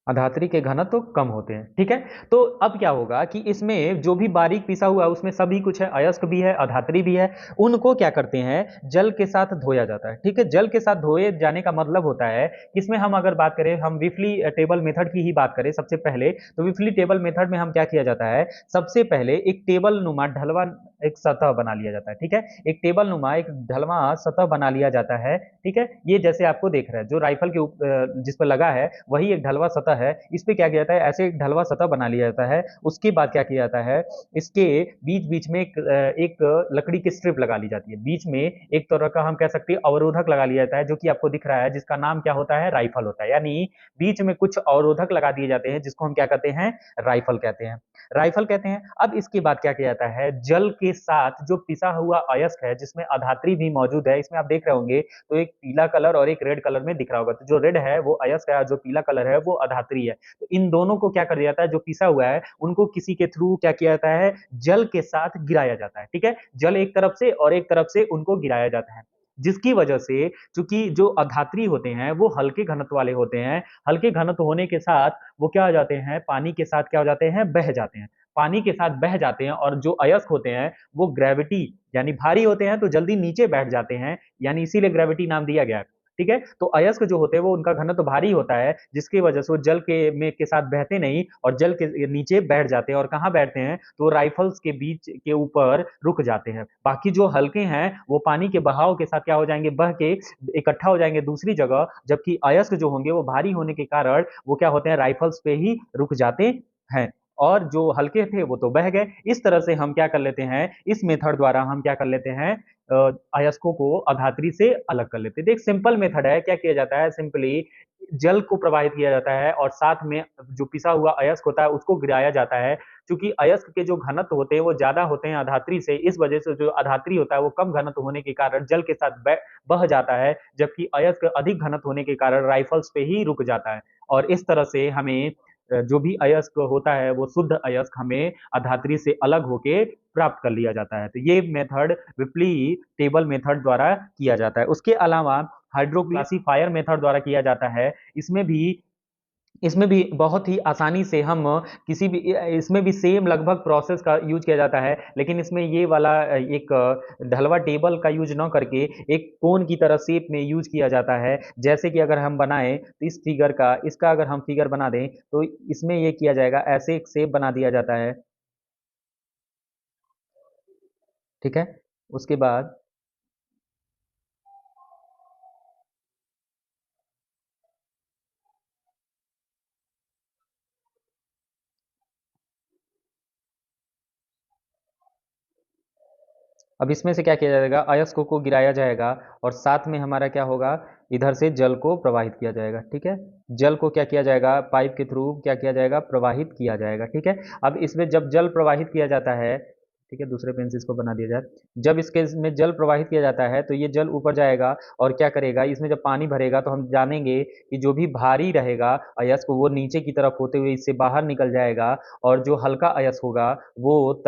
अधात्री के घनत्व तो कम होते हैं, ठीक है। तो अब क्या होगा कि इसमें जो भी बारीक पिसा हुआ है उसमें सभी कुछ है, अयस्क भी है, अधात्री भी है। उनको क्या करते हैं, जल के साथ धोया जाता है, ठीक है। जल के साथ धोए जाने का मतलब होता है कि इसमें हम अगर बात करें, हम विफली टेबल मेथड की ही बात करें सबसे पहले, तो विफली टेबल मेथड में हम क्या किया जाता है, सबसे पहले एक टेबल नुमा ढलवा एक सतह बना लिया जाता है, ठीक है। एक टेबल नुमा एक ढलवा सतह बना लिया जाता है, ठीक है। ये जैसे आपको देख रहा है, जो राइफल के जिस पर लगा है वही एक ढलवा सतह है। इस पे क्या किया जाता है, ऐसे एक ढलवा सतह बना लिया जाता है। उसके बाद क्या किया जाता है, इसके बीच बीच में एक लकड़ी की स्ट्रिप लगा ली जाती है, बीच में एक तरह का हम कह सकते हैं अवरोधक लगा लिया जाता है, जो कि आपको दिख रहा है, जिसका नाम क्या होता है, राइफल होता है। यानी बीच में कुछ अवरोधक लगा दिए जाते हैं जिसको हम क्या कहते हैं, राइफल कहते हैं, राइफल कहते हैं। अब इसके बाद क्या किया जाता है, जल के साथ जो पिसा हुआ अयस्क है जिसमें अधात्री भी मौजूद है, इसमें आप देख रहे होंगे तो एक पीला कलर और एक रेड कलर में दिख रहा होगा, तो जो रेड है वो अयस्क है और जो पीला कलर है वो अधात्री है। तो इन दोनों को क्या कर दिया जाता है, जो पिसा हुआ है उनको किसी के थ्रू क्या किया जाता है, जल के साथ गिराया जाता है, ठीक है। जल एक तरफ से और एक तरफ से उनको गिराया जाता है, जिसकी वजह से, चूंकि जो अधात्री होते हैं वो हल्के घनत्व वाले होते हैं, हल्के घनत्व होने के साथ वो क्या हो जाते हैं, पानी के साथ क्या हो जाते हैं, बह जाते हैं, पानी के साथ बह जाते हैं। और जो अयस्क होते हैं वो ग्रेविटी यानी भारी होते हैं तो जल्दी नीचे बैठ जाते हैं, यानी इसीलिए ग्रेविटी नाम दिया गया, ठीक है। तो अयस्क जो होते हैं वो उनका घनत्व तो भारी होता है, जिसकी वजह से वो जल के साथ बहते नहीं और जल के नीचे बैठ जाते हैं। और कहाँ बैठते हैं, तो राइफल्स के बीच के ऊपर रुक जाते हैं। बाकी जो हल्के हैं वो पानी के बहाव के साथ क्या हो जाएंगे, बह के इकट्ठा हो जाएंगे दूसरी जगह, जबकि अयस्क जो होंगे वो भारी होने के कारण वो क्या होते हैं, राइफल्स पे ही रुक जाते हैं। और जो हल्के थे वो तो बह गए। इस तरह से हम क्या कर लेते हैं, इस मेथड द्वारा हम क्या कर लेते हैं, अयस्कों को अधात्री से अलग कर लेते हैं। देख सिंपल मेथड है, क्या किया जाता है, सिंपली जल को प्रवाहित किया जाता है और साथ में जो पिसा हुआ अयस्क होता है उसको गिराया जाता है। क्योंकि अयस्क के जो घनत्व होते हैं वो ज्यादा होते हैं अधात्री से, इस वजह से जो अधात्री होता है वो कम घनत्व होने के कारण जल के साथ बह जाता है, जबकि अयस्क अधिक घनत्व होने के कारण राइफल्स पे ही रुक जाता है। और इस तरह से हमें जो भी अयस्क होता है वो शुद्ध अयस्क हमें अधात्री से अलग होके प्राप्त कर लिया जाता है। तो ये मेथड विप्ली टेबल मेथड द्वारा किया जाता है। उसके अलावा हाइड्रोक्लासीफायर मेथड द्वारा किया जाता है। इसमें भी इसमें भी बहुत ही आसानी से हम किसी भी इसमें भी सेम लगभग प्रोसेस का यूज किया जाता है, लेकिन इसमें ये वाला एक ढलवा टेबल का यूज ना करके एक कोन की तरह शेप में यूज किया जाता है। जैसे कि अगर हम बनाएं तो इस फिगर का, इसका अगर हम फिगर बना दें तो इसमें ये किया जाएगा, ऐसे एक शेप बना दिया जाता है। ठीक है, उसके बाद अब इसमें से क्या किया जाएगा, अयस्क को गिराया जाएगा और साथ में हमारा क्या होगा, इधर से जल को प्रवाहित किया जाएगा। ठीक है, जल को क्या किया जाएगा, पाइप के थ्रू क्या किया जाएगा, प्रवाहित किया जाएगा। ठीक है, अब इसमें जब जल प्रवाहित किया जाता है, ठीक है, दूसरे पेन से इसको बना दिया जाए। जब इसके में जल प्रवाहित किया जाता है तो ये जल ऊपर जाएगा और क्या करेगा, इसमें जब पानी भरेगा तो हम जानेंगे कि जो भी भारी रहेगा अयस्क वो नीचे की तरफ होते हुए इससे बाहर निकल जाएगा, और जो हल्का अयस्क होगा वो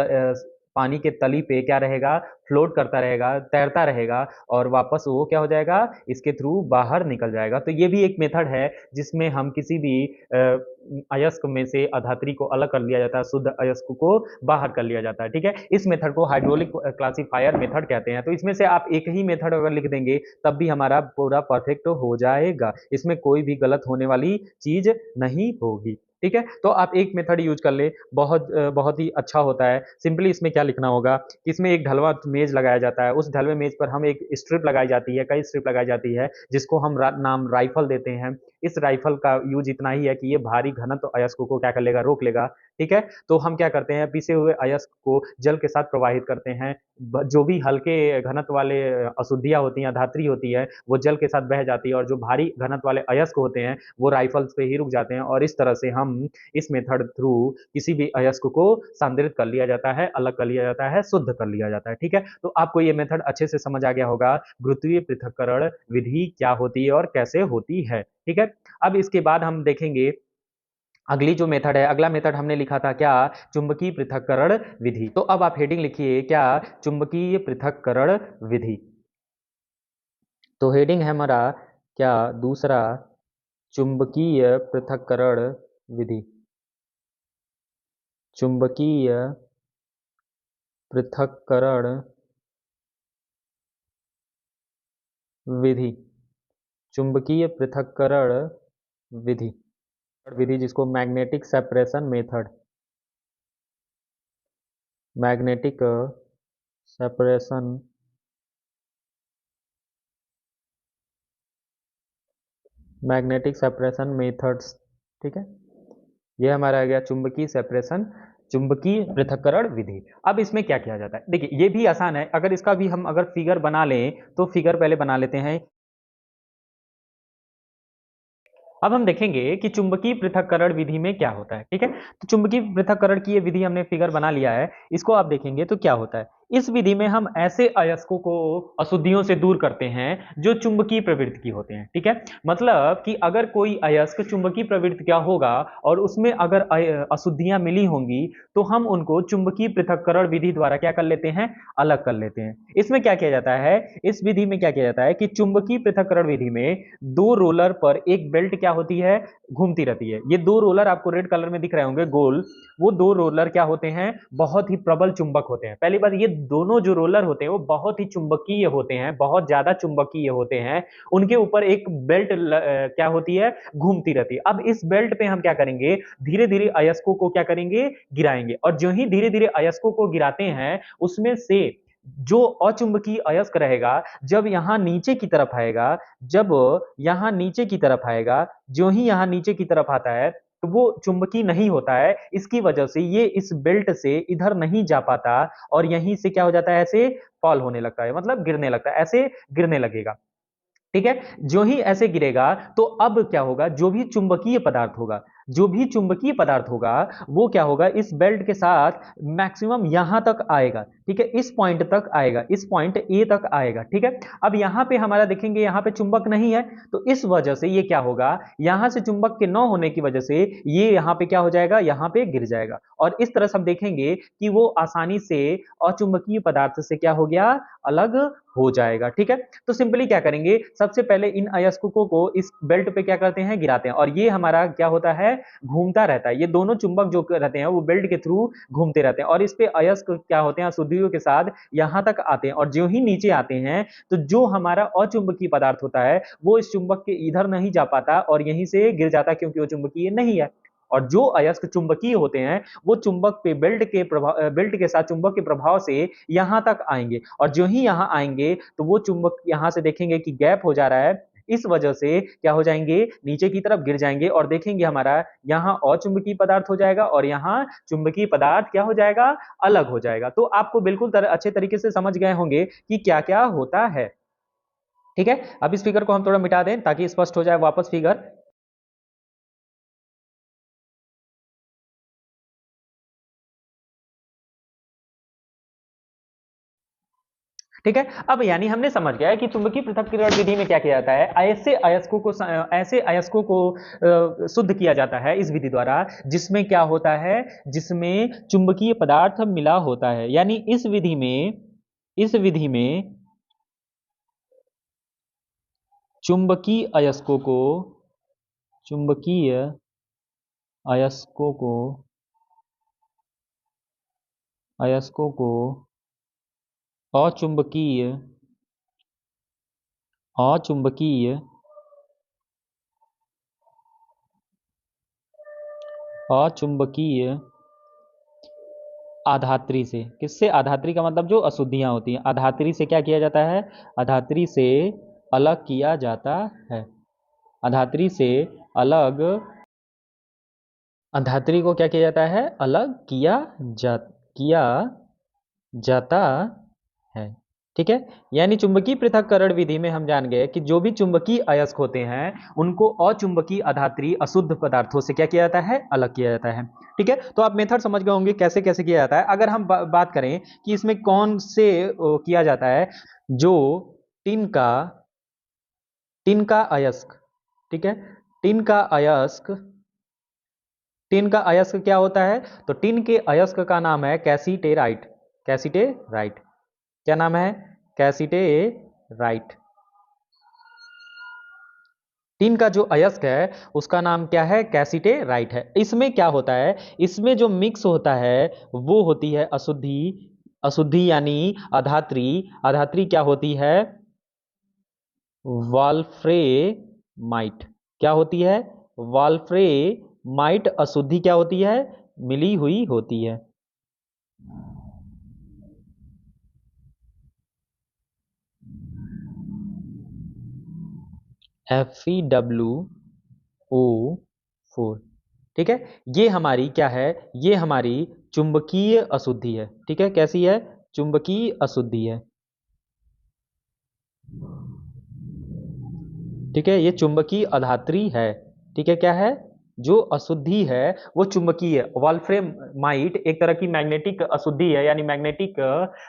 पानी के तली पे क्या रहेगा, फ्लोट करता रहेगा, तैरता रहेगा, और वापस वो क्या हो जाएगा, इसके थ्रू बाहर निकल जाएगा। तो ये भी एक मेथड है जिसमें हम किसी भी अयस्क में से अधात्री को अलग कर लिया जाता है, शुद्ध अयस्क को बाहर कर लिया जाता है। ठीक है, इस मेथड को हाइड्रोलिक क्लासिफायर मेथड कहते हैं। तो इसमें से आप एक ही मेथड अगर लिख देंगे तब भी हमारा पूरा परफेक्ट हो जाएगा, इसमें कोई भी गलत होने वाली चीज नहीं होगी। ठीक है, तो आप एक मेथड यूज कर ले, बहुत ही अच्छा होता है। सिंपली इसमें क्या लिखना होगा कि इसमें एक ढलवा मेज लगाया जाता है, उस ढलवे मेज पर हम एक स्ट्रिप लगाई जाती है, कई स्ट्रिप लगाई जाती है, जिसको हम नाम राइफल देते हैं। इस राइफल का यूज इतना ही है कि ये भारी घनत्व अयस्क को क्या कर लेगा, रोक लेगा। ठीक है, तो हम क्या करते हैं, पीसे हुए अयस्क को जल के साथ प्रवाहित करते हैं। जो भी हल्के घनत्व वाले अशुद्धियां होती हैं, धात्री होती है, वो जल के साथ बह जाती है, और जो भारी घनत्व वाले अयस्क होते हैं वो राइफल्स पे ही रुक जाते हैं, और इस तरह से हम इस मेथड थ्रू किसी भी अयस्क को सांद्रित कर लिया जाता है, अलग कर लिया जाता है, शुद्ध कर लिया जाता है। ठीक है, तो आपको ये मेथड अच्छे से समझ आ गया होगा, गुरुत्वीय पृथक्करण विधि क्या होती है और कैसे होती है। ठीक है, अब इसके बाद हम देखेंगे अगली जो मेथड है, अगला मेथड हमने लिखा था क्या, चुंबकीय पृथक्करण विधि। तो अब आप हेडिंग लिखिए क्या, चुंबकीय पृथक्करण विधि। तो हेडिंग है हमारा क्या, दूसरा, चुंबकीय पृथक्करण विधि। चुंबकीय पृथक्करण विधि, चुंबकीय पृथक्करण विधि, विधि जिसको magnetic separation method, magnetic separation, magnetic separation methods. ठीक है, ये हमारा आ गया चुंबकीय सेपरेशन, चुंबकीय पृथक्करण विधि। अब इसमें क्या किया जाता है, देखिए ये भी आसान है, अगर इसका भी हम अगर फिगर बना लें तो फिगर पहले बना लेते हैं। अब हम देखेंगे कि चुंबकीय पृथक्करण विधि में क्या होता है। ठीक है, तो चुंबकीय पृथक्करण की ये विधि हमने फिगर बना लिया है, इसको आप देखेंगे तो क्या होता है। इस विधि में हम ऐसे अयस्कों को अशुद्धियों से दूर करते हैं जो चुंबकीय प्रवृत्ति की होते हैं। ठीक है, मतलब कि अगर कोई अयस्क चुंबकीय प्रवृत्ति का होगा और उसमें अगर अशुद्धियां मिली होंगी तो हम उनको चुंबकीय पृथक्करण विधि द्वारा क्या कर लेते हैं, अलग कर लेते हैं। इसमें क्या किया जाता है, इस विधि में क्या किया जाता है कि चुंबकीय पृथक्करण विधि में दो रोलर पर एक बेल्ट क्या होती है, घूमती रहती है। ये दो रोलर आपको रेड कलर में दिख रहे होंगे गोल, वो दो रोलर क्या होते हैं, बहुत ही प्रबल चुंबक होते हैं। पहली बात, ये दोनों जो रोलर होते हैं वो बहुत ही चुंबकीय होते हैं, बहुत ज्यादा चुंबकीय होते हैं। उनके ऊपर एक बेल्ट क्या होती है, घूमती रहती है। अब इस बेल्ट पे हम क्या करेंगे, धीरे धीरे अयस्कों को क्या करेंगे, गिराएंगे, और जो ही धीरे धीरे अयस्कों को गिराते हैं उसमें से जो अचुंबकीय अयस्क रहेगा जब यहां नीचे की तरफ आएगा, जब यहां नीचे की तरफ आएगा, जो ही यहां नीचे की तरफ आता है तो वो चुंबकीय नहीं होता है। इसकी वजह से ये इस बेल्ट से इधर नहीं जा पाता और यहीं से क्या हो जाता है, ऐसे फॉल होने लगता है, मतलब गिरने लगता है, ऐसे गिरने लगेगा। ठीक है, जो ही ऐसे गिरेगा तो अब क्या होगा, जो भी चुंबकीय पदार्थ होगा, जो भी चुंबकीय पदार्थ होगा वो क्या होगा, इस बेल्ट के साथ मैक्सिमम यहां तक आएगा, ठीक है, इस पॉइंट तक आएगा, इस पॉइंट ए तक आएगा, ठीक है। अब यहां पे हमारा देखेंगे यहां पे चुंबक नहीं है, तो इस वजह से ये क्या होगा, यहां से चुंबक के न होने की वजह से ये यहां पे क्या हो जाएगा, यहां पे गिर जाएगा, और इस तरह से हम देखेंगे कि वो आसानी से अचुंबकीय पदार्थ से क्या हो गया, अलग हो जाएगा, ठीक है। तो सिंपली क्या करेंगे, सबसे पहले इन अयस्कों को इस बेल्ट पे क्या करते हैं, गिराते हैं, और ये हमारा क्या होता है, घूमता रहता है, ये दोनों चुंबक जो रहते हैं वो बेल्ट के थ्रू घूमते रहते हैं, और इस पे अयस्क क्या होते हैं, अशुद्धियों के साथ यहां तक आते हैं, और जो ही नीचे आते हैं तो जो हमारा अचुंबकीय पदार्थ होता है वो इस चुंबक के इधर नहीं जा पाता और यहीं से गिर जाता, क्योंकि वो चुंबकीय नहीं है। और जो अयस्क चुंबकीय होते हैं वो चुंबक पे बेल्ट के साथ चुंबक के प्रभाव से यहां तक आएंगे, और जो ही यहां आएंगे तो वो चुंबक यहां से देखेंगे कि गैप हो जा रहा है, इस वजह से क्या हो जाएंगे, नीचे की तरफ गिर जाएंगे, और देखेंगे हमारा यहाँ अचुंबकीय पदार्थ हो जाएगा और यहाँ चुंबकीय पदार्थ क्या हो जाएगा, अलग हो जाएगा। तो आपको बिल्कुल अच्छे तरीके से समझ गए होंगे कि क्या क्या होता है, ठीक है। अब इस फिगर को हम थोड़ा मिटा दें ताकि स्पष्ट हो जाए वापस फिगर। ठीक है, अब यानी हमने समझ गया है कि चुंबकीय पृथक्करण विधि में क्या किया जाता है, ऐसे अयस्कों को शुद्ध किया जाता है इस विधि द्वारा जिसमें क्या होता है, जिसमें चुंबकीय पदार्थ मिला होता है। यानी इस विधि में चुंबकीय अयस्कों को चुंबकीय अयस्कों को अयस्कों को अचुंबकीय अचुंबकीय अचुंबकीय आधात्री से, किससे, आधात्री का मतलब जो अशुद्धियां होती हैं, आधात्री से क्या किया जाता है, आधात्री से अलग किया जाता है। आधात्री से अलग आधात्री को क्या किया जाता है, अलग किया जाता है, ठीक है। यानी चुंबकीय पृथक्करण विधि में हम जान गए कि जो भी चुंबकीय अयस्क होते हैं उनको अचुंबकीय अधात्री अशुद्ध पदार्थों से क्या किया जाता है, अलग किया जाता है, ठीक है। तो आप मेथड समझ गए होंगे कैसे कैसे किया जाता है। अगर हम बात करें कि इसमें कौन से किया जाता है, जो टिन का टिन का अयस्क, ठीक है, टिन का अयस्क टिन का अयस्क क्या होता है, तो टिन के अयस्क का नाम है कैसीटेराइट। कैसीटेराइट क्या नाम है, कैसीटेराइट। टिन का जो अयस्क है उसका नाम क्या है, कैसीटेराइट है। इसमें क्या होता है, इसमें जो मिक्स होता है वो होती है अशुद्धि। अशुद्धि यानी अधात्री। अधात्री क्या होती है, वॉल्फ्रेमाइट। क्या होती है, वॉल्फ्रेमाइट अशुद्धि क्या होती है, मिली हुई होती है। FeWO4, ठीक है। ये हमारी क्या है, ये हमारी चुंबकीय अशुद्धि है, ठीक है। कैसी है, चुंबकीय अशुद्धि है, ठीक है। ये चुंबकीय अधात्री है, ठीक है। क्या है, जो अशुद्धि है वो चुंबकीय है। वॉल्फ्रेमाइट एक तरह की मैग्नेटिक अशुद्धि है, यानी मैग्नेटिक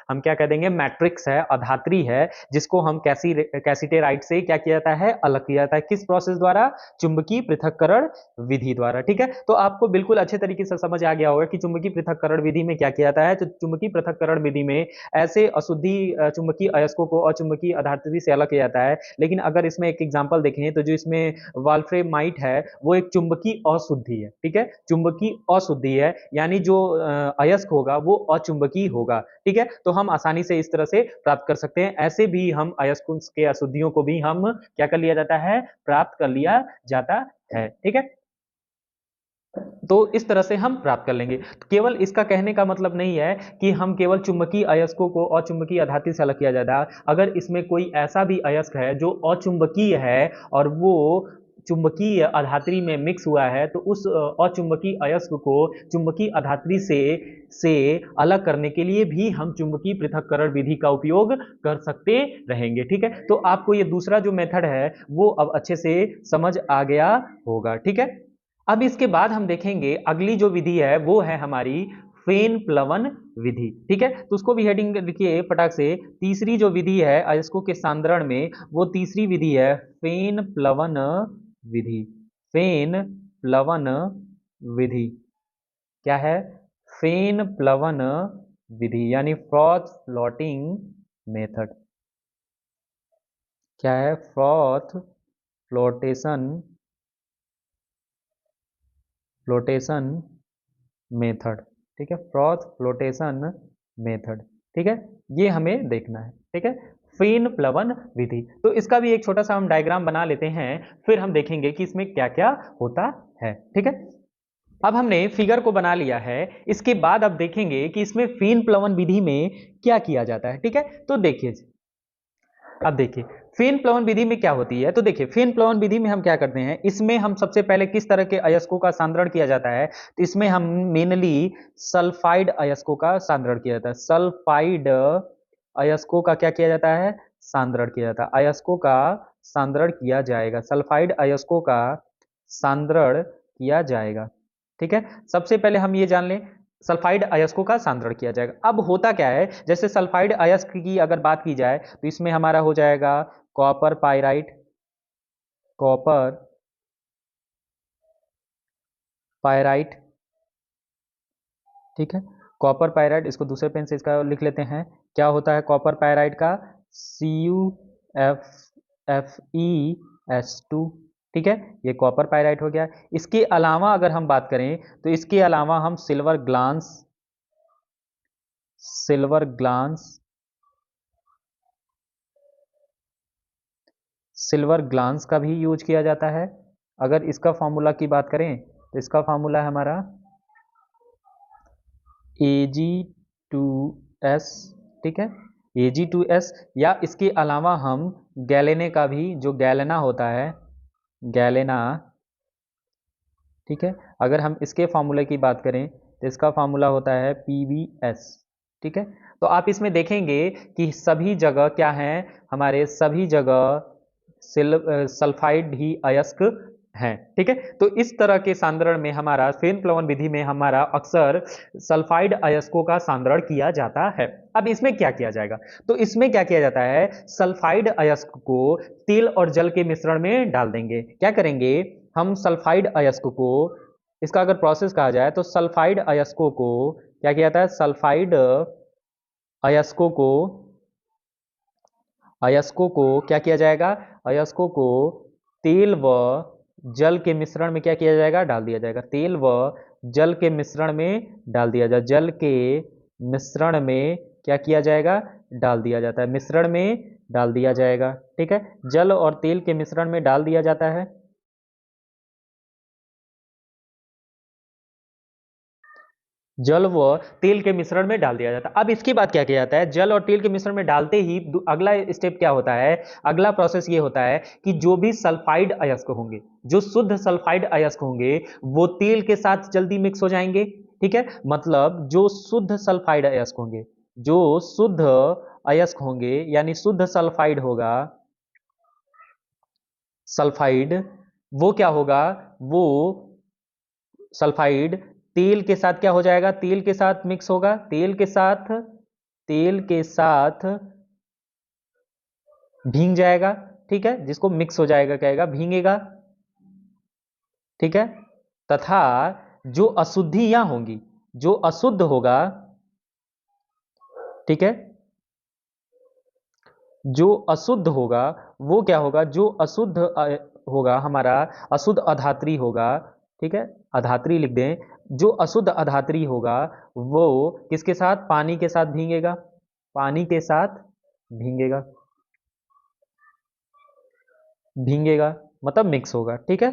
हम क्या कह देंगे, मैट्रिक्स है, अधात्री है, जिसको हम कैसीटेराइट से क्या किया जाता है, अलग किया जाता है। किस प्रोसेस द्वारा, चुंबकीय पृथक्करण विधि द्वारा, ठीक है। तो आपको बिल्कुल अच्छे तरीके से समझ आ गया होगा कि चुंबकीय पृथक्करण विधि में क्या किया जाता है। तो चुंबकीय पृथक्करण विधि में ऐसे अशुद्धि चुंबकीय अयस्कों को अचुंबकीय अधात्री से अलग किया जाता है। लेकिन अगर इसमें एक एग्जाम्पल देखें तो जो इसमें वॉल्फ्रेमाइट है वो एक चुंबकीय अशुद्धि है, ठीक है, चुंबकीय अशुद्धि है, यानी जो अयस्क होगा वो अचुंबकीय होगा, ठीक है। तो हम आसानी से इस तरह से प्राप्त कर सकते हैं। ऐसे भी हम अयस्कों के अशुद्धियों को भी हम क्या कर लिया जाता है, प्राप्त कर लिया जाता है, ठीक है। तो इस तरह से हम प्राप्त कर लेंगे। तो केवल इसका कहने का मतलब नहीं है कि हम केवल चुंबकीय अयस्कों को अचुंबकीय आधात्री से अलग किया जाता है। अगर इसमें कोई ऐसा भी अयस्क है जो अचुंबकीय है और वो चुंबकीय अधात्री में मिक्स हुआ है, तो उस अचुंबकीय अयस्क को चुंबकीय अधात्री से अलग करने के लिए भी हम चुंबकीय पृथक्करण विधि का उपयोग कर सकते रहेंगे, ठीक है। तो आपको ये दूसरा जो मेथड है वो अब अच्छे से समझ आ गया होगा, ठीक है। अब इसके बाद हम देखेंगे अगली जो विधि है वो है हमारी फेन प्लवन विधि। ठीक है, तो उसको भी हेडिंग लिखिए फटाक से। तीसरी जो विधि है अयस्कों के सांद्रण में, वो तीसरी विधि है फेन प्लवन विधि। फेन प्लवन विधि क्या है? फेन प्लवन विधि यानी फ्रॉथ फ्लोटिंग मेथड। क्या है? Froth flotation flotation method. ठीक है, फ्रॉथ फ्लोटेशन मेथड। ठीक है, ये हमें देखना है। ठीक है, फेन प्लवन विधि। तो इसका भी एक छोटा सा हम डायग्राम बना लेते हैं, फिर हम देखेंगे कि इसमें क्या क्या होता है। ठीक है, अब हमने फिगर को बना लिया है। इसके बाद अब देखेंगे कि इसमें फेन प्लवन विधि में क्या किया जाता है। ठीक है, तो देखिए, अब देखिए फेन प्लवन विधि में क्या होती है। तो देखिए फेन प्लवन विधि में हम क्या करते हैं, इसमें हम सबसे पहले किस तरह के अयस्कों का सांद्रण किया जाता है, तो इसमें हम मेनली सल्फाइड अयस्कों का सांद्रण किया जाता है। सल्फाइड अयस्कों का क्या किया जाता है? सांद्रण किया जाता है। अयस्कों का सांद्रण किया जाएगा, सल्फाइड अयस्कों का सांद्रण किया जाएगा। ठीक है, सबसे पहले हम ये जान लें सल्फाइड अयस्कों का सांद्रण किया जाएगा। अब होता क्या है, जैसे सल्फाइड अयस्क की अगर बात की जाए तो इसमें हमारा हो जाएगा कॉपर पाइराइट, कॉपर पाइराइट। ठीक है, कॉपर पाइराइट, इसको दूसरे पेन से इसका लिख लेते हैं। क्या होता है कॉपर पाइराइट का? CuFFeS2। ठीक है, ये कॉपर पाइराइट हो गया। इसके अलावा अगर हम बात करें तो इसके अलावा हम silver glance, silver glance, silver glance का भी यूज किया जाता है। अगर इसका फॉर्मूला की बात करें तो इसका फॉर्मूला है हमारा Ag2S। ठीक है, Ag2S, या इसके अलावा हम गैलेने का भी, जो गैलेना होता है, गैलेना। ठीक है, अगर हम इसके फार्मूले की बात करें तो इसका फार्मूला होता है PbS। ठीक है, तो आप इसमें देखेंगे कि सभी जगह क्या है, हमारे सभी जगह सल्फाइड ही अयस्क हैं। ठीक है, तो इस तरह के सांद्रण में हमारा फेन प्लवन विधि में हमारा अक्सर सल्फाइड अयस्कों का सांद्रण किया जाता है। अब इसमें क्या किया जाएगा, तो इसमें क्या किया जाता है, सल्फाइड अयस्क को तेल और जल के मिश्रण में डाल देंगे। क्या करेंगे हम, सल्फाइड अयस्क को, इसका अगर प्रोसेस कहा जाए तो सल्फाइड अयस्कों को क्या किया जाता है, सल्फाइड अयस्कों को, अयस्कों को क्या किया जाएगा, अयस्कों को तेल व जल के मिश्रण में क्या किया जाएगा, डाल दिया जाएगा। तेल व जल के मिश्रण में डाल दिया जाए, जल के मिश्रण में क्या किया जाएगा, डाल दिया जाता है, मिश्रण में डाल दिया जाएगा। ठीक है, जल और तेल के मिश्रण में डाल दिया जाता है। जल व तेल के मिश्रण में डाल दिया जाता है। अब इसके बाद क्या किया जाता है, जल और तेल के मिश्रण में डालते ही अगला स्टेप क्या होता है, अगला प्रोसेस ये होता है कि जो भी सल्फाइड अयस्क होंगे, जो शुद्ध सल्फाइड अयस्क होंगे, वो तेल के साथ जल्दी मिक्स हो जाएंगे। ठीक है, मतलब जो शुद्ध सल्फाइड अयस्क होंगे, जो शुद्ध अयस्क होंगे यानी शुद्ध सल्फाइड होगा, सल्फाइड, वो क्या होगा, वो सल्फाइड तेल के साथ क्या हो जाएगा, तेल के साथ मिक्स होगा, तेल के साथ, तेल के साथ भींग जाएगा। ठीक है, जिसको मिक्स हो जाएगा कहेगा, भींगेगा। ठीक है, तथा जो अशुद्धियां होंगी, जो अशुद्ध होगा, ठीक है, जो अशुद्ध होगा वो क्या होगा, जो अशुद्ध होगा हमारा, अशुद्ध अधात्री होगा। ठीक है, अधात्री लिख दें, जो अशुद्ध अधात्री होगा वो किसके साथ, पानी के साथ भींगेगा, पानी के साथ भींगेगा, भींगेगा मतलब मिक्स होगा। ठीक है,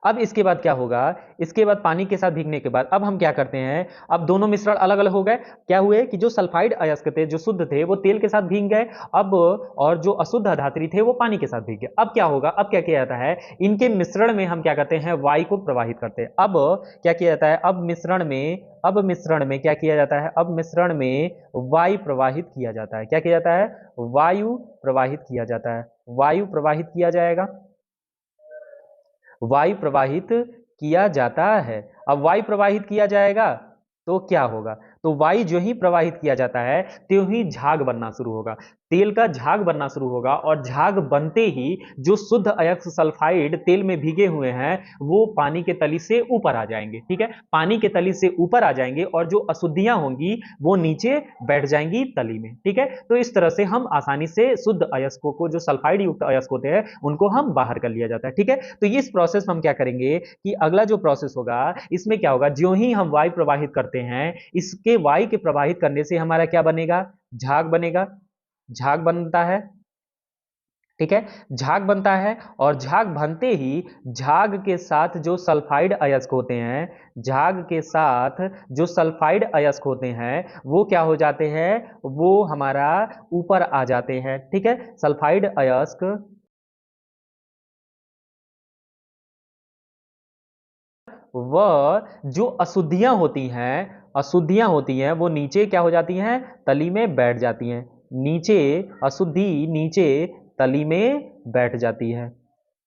अब इसके बाद क्या होगा, इसके बाद पानी के साथ भीगने के बाद अब हम क्या करते हैं, अब दोनों मिश्रण अलग अलग हो गए। क्या हुए कि जो सल्फाइड अयस्क थे, जो शुद्ध थे, वो तेल के साथ भीग गए। अब और जो अशुद्ध अधात्री थे वो पानी के साथ भीग गए। अब क्या होगा, अब क्या किया जाता है, इनके मिश्रण में हम क्या करते हैं, वायु को प्रवाहित करते हैं। अब क्या किया जाता है, अब मिश्रण में, अब मिश्रण में क्या किया जाता है, अब मिश्रण में वायु प्रवाहित किया जाता है। क्या किया जाता है, वायु प्रवाहित किया जाता है, वायु प्रवाहित किया जाएगा, वायु प्रवाहित किया जाता है। अब वाई प्रवाहित किया जाएगा तो क्या होगा, तो वाई जो ही प्रवाहित किया जाता है त्यों ही झाग बनना शुरू होगा, तेल का झाग बनना शुरू होगा, और झाग बनते ही जो शुद्ध अयस्क सल्फाइड तेल में भीगे हुए हैं वो पानी के तली से ऊपर आ जाएंगे। ठीक है, पानी के तली से ऊपर आ जाएंगे और जो अशुद्धियां होंगी वो नीचे बैठ जाएंगी तली में। ठीक है, तो इस तरह से हम आसानी से शुद्ध अयस्कों को, जो सल्फाइड युक्त अयस्क होते हैं, उनको हम बाहर कर लिया जाता है। ठीक है, तो इस प्रोसेस में हम क्या करेंगे कि अगला जो प्रोसेस होगा इसमें क्या होगा, जो ही हम वायु प्रवाहित करते हैं इसके वायु के प्रवाहित करने से हमारा क्या बनेगा, झाग बनेगा, झाग बनता है। ठीक है, झाग बनता है और झाग बनते ही झाग के साथ जो सल्फाइड अयस्क होते हैं, झाग के साथ जो सल्फाइड अयस्क होते हैं वो क्या हो जाते हैं, वो हमारा ऊपर आ जाते हैं। ठीक है, सल्फाइड अयस्क वह जो अशुद्धियां होती हैं वो नीचे क्या हो जाती हैं, तली में बैठ जाती हैं। नीचे अशुद्धि नीचे तली में बैठ जाती है,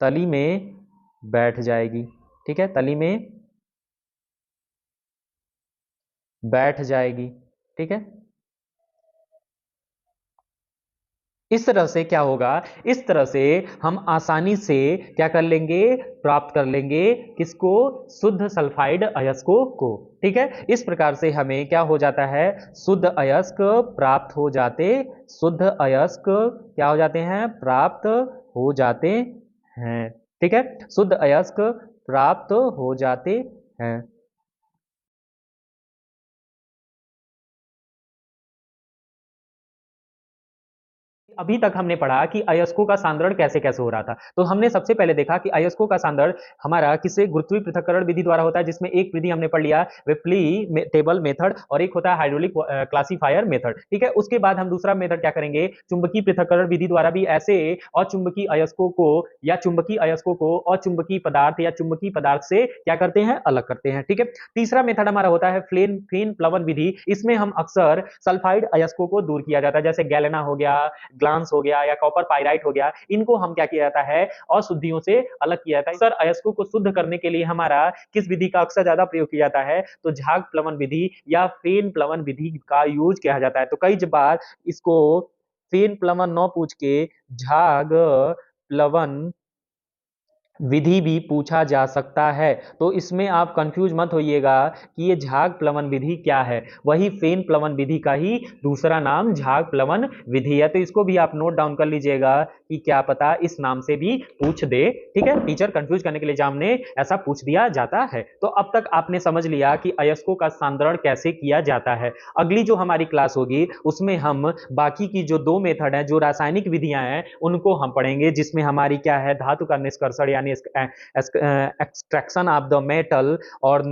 तली में बैठ जाएगी। ठीक है, तली में बैठ जाएगी। ठीक है, इस तरह से क्या होगा, इस तरह से हम आसानी से क्या कर लेंगे, प्राप्त कर लेंगे किसको, शुद्ध सल्फाइड अयस्कों को। ठीक है, इस प्रकार से हमें क्या हो जाता है, शुद्ध अयस्क प्राप्त हो जाते, शुद्ध अयस्क क्या हो जाते हैं, प्राप्त हो जाते हैं। ठीक है, शुद्ध अयस्क प्राप्त हो जाते हैं। अभी तक हमने पढ़ा कि अयस्कों का सांद्रण कैसे कैसे हो रहा था। तो हमने सबसे पहले देखा कि अयस्कों का सांद्रण हमारा किसी गुरुत्वीय पृथक्करण विधि द्वारा होता है, जिसमें एक विधि हमने पढ़ लिया वेफ्ली टेबल मेथड, और एक होता है हाइड्रोलिक क्लासीफायर मेथड। ठीक है, उसके बाद हम दूसरा मेथड क्या करेंगे, चुंबकीय पृथक्करण विधि द्वारा भी ऐसे अचुंबकीय अयस्कों को या चुंबकीय अयस्कों को अचुंबकीय पदार्थ या चुंबकीय पदार्थ से क्या करते हैं, अलग करते हैं। ठीक है, तीसरा मेथड हमारा होता है फेन प्लवन विधि। इसमें हम अक्सर सल्फाइड अयस्कों को दूर किया जाता है, जैसे गैलेना हो गया, ग्लांस हो गया या कॉपर पाइराइट हो गया, इनको हम क्या किया जाता है, अशुद्धियों से अलग किया जाता है। अक्सर अयस्कों को शुद्ध करने के लिए हमारा किस विधि का अक्सर ज्यादा प्रयोग किया जाता है, तो झाग प्लवन विधि या फेन प्लवन विधि का यूज किया जाता है। तो कई बार इसको फेन प्लवन न पूछ के झाग प्लवन विधि भी पूछा जा सकता है। तो इसमें आप कंफ्यूज मत होइएगा कि ये झाग प्लवन विधि क्या है, वही फेन प्लवन विधि का ही दूसरा नाम झाग प्लवन विधि है। तो इसको भी आप नोट डाउन कर लीजिएगा कि क्या पता इस नाम से भी पूछ दे। ठीक है, टीचर कंफ्यूज करने के लिए एग्जाम में ऐसा पूछ दिया जाता है। तो अब तक आपने समझ लिया कि अयस्कों का सांद्रण कैसे किया जाता है। अगली जो हमारी क्लास होगी उसमें हम बाकी की जो दो मेथड है, जो रासायनिक विधियां हैं, उनको हम पढ़ेंगे, जिसमें हमारी क्या है, धातु का निष्कर्षण यानी एक्सट्रैक्शन ऑफ द मेटल, और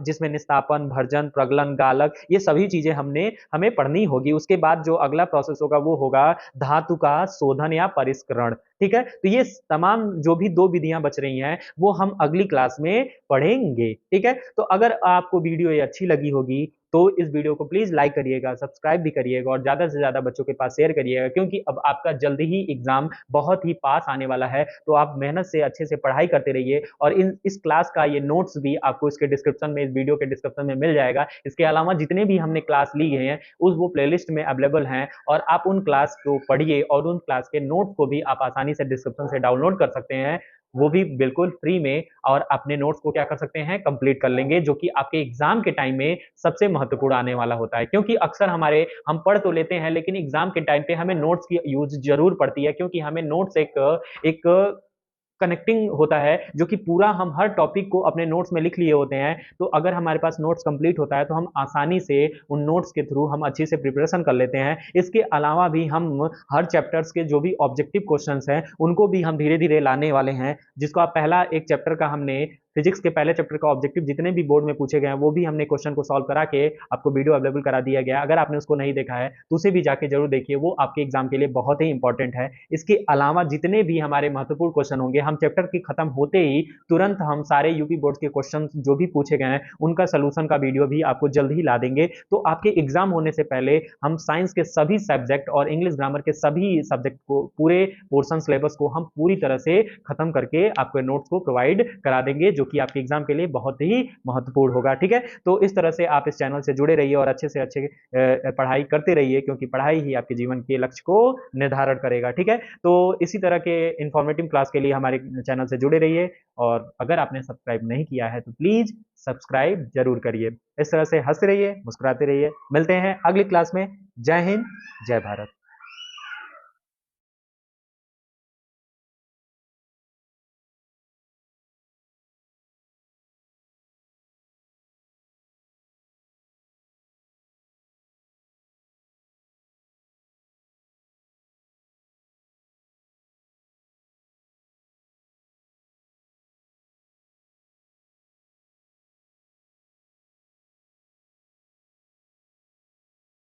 जिसमें निस्तापन, भर्जन, प्रगलन, गालक, ये सभी चीजें हमें पढ़नी होगी। उसके बाद जो अगला प्रोसेस होगा वो होगा धातु का शोधन या परिष्करण। ठीक है, तो ये तमाम जो भी दो विधियां बच रही हैं वो हम अगली क्लास में पढ़ेंगे। ठीक है, तो अगर आपको वीडियो ये अच्छी लगी होगी तो इस वीडियो को प्लीज लाइक करिएगा, सब्सक्राइब भी करिएगा और ज्यादा से ज्यादा बच्चों के पास शेयर करिएगा, क्योंकि अब आपका जल्दी ही एग्जाम बहुत ही पास आने वाला है। तो आप मेहनत से अच्छे से पढ़ाई करते रहिए, और इस क्लास का ये नोट्स भी आपको इसके डिस्क्रिप्शन में, इस वीडियो के डिस्क्रिप्शन में मिल जाएगा। इसके अलावा जितने भी हमने क्लास ली हैं वो प्लेलिस्ट में अवेलेबल हैं, और आप उन क्लास को पढ़िए और उन क्लास के नोट्स को भी आप आसानी से डिस्क्रिप्शन से डाउनलोड कर सकते हैं, वो भी बिल्कुल फ्री में, और अपने नोट्स को क्या कर सकते हैं, कंप्लीट कर लेंगे, जो कि आपके एग्जाम के टाइम में सबसे महत्वपूर्ण आने वाला होता है। क्योंकि अक्सर हम पढ़ तो लेते हैं लेकिन एग्जाम के टाइम पे हमें नोट्स की यूज जरूर पड़ती है, क्योंकि हमें नोट्स एक कनेक्टिंग होता है, जो कि पूरा हम हर टॉपिक को अपने नोट्स में लिख लिए होते हैं। तो अगर हमारे पास नोट्स कंप्लीट होता है तो हम आसानी से उन नोट्स के थ्रू हम अच्छे से प्रिपरेशन कर लेते हैं। इसके अलावा भी हम हर चैप्टर्स के जो भी ऑब्जेक्टिव क्वेश्चंस हैं उनको भी हम धीरे धीरे लाने वाले हैं, जिसको आप पहला एक चैप्टर का हमने फिजिक्स के पहले चैप्टर का ऑब्जेक्टिव जितने भी बोर्ड में पूछे गए हैं वो भी हमने क्वेश्चन को सॉल्व करा के आपको वीडियो अवेलेबल करा दिया गया। अगर आपने उसको नहीं देखा है तो उसे भी जाके जरूर देखिए, वो आपके एग्जाम के लिए बहुत ही इंपॉर्टेंट है। इसके अलावा जितने भी हमारे महत्वपूर्ण क्वेश्चन होंगे, हम चैप्टर के खत्म होते ही तुरंत हम सारे यूपी बोर्ड के क्वेश्चन जो भी पूछे गए हैं उनका सोल्यूशन का वीडियो भी आपको जल्द ही ला देंगे। तो आपके एग्जाम होने से पहले हम साइंस के सभी सब्जेक्ट और इंग्लिश ग्रामर के सभी सब्जेक्ट को, पूरे पोर्शन सिलेबस को हम पूरी तरह से खत्म करके आपके नोट्स को प्रोवाइड करा देंगे, जो कि आपके एग्जाम के लिए बहुत ही महत्वपूर्ण होगा। ठीक है, तो इस तरह से आप इस चैनल से जुड़े रहिए और अच्छे से अच्छे पढ़ाई करते रहिए, क्योंकि पढ़ाई ही आपके जीवन के लक्ष्य को निर्धारण करेगा। ठीक है, तो इसी तरह के इंफॉर्मेटिव क्लास के लिए हमारे चैनल से जुड़े रहिए, और अगर आपने सब्सक्राइब नहीं किया है तो प्लीज सब्सक्राइब जरूर करिए। इस तरह से हंसते रहिए, मुस्कुराते रहिए। मिलते हैं अगली क्लास में। जय हिंद, जय भारत।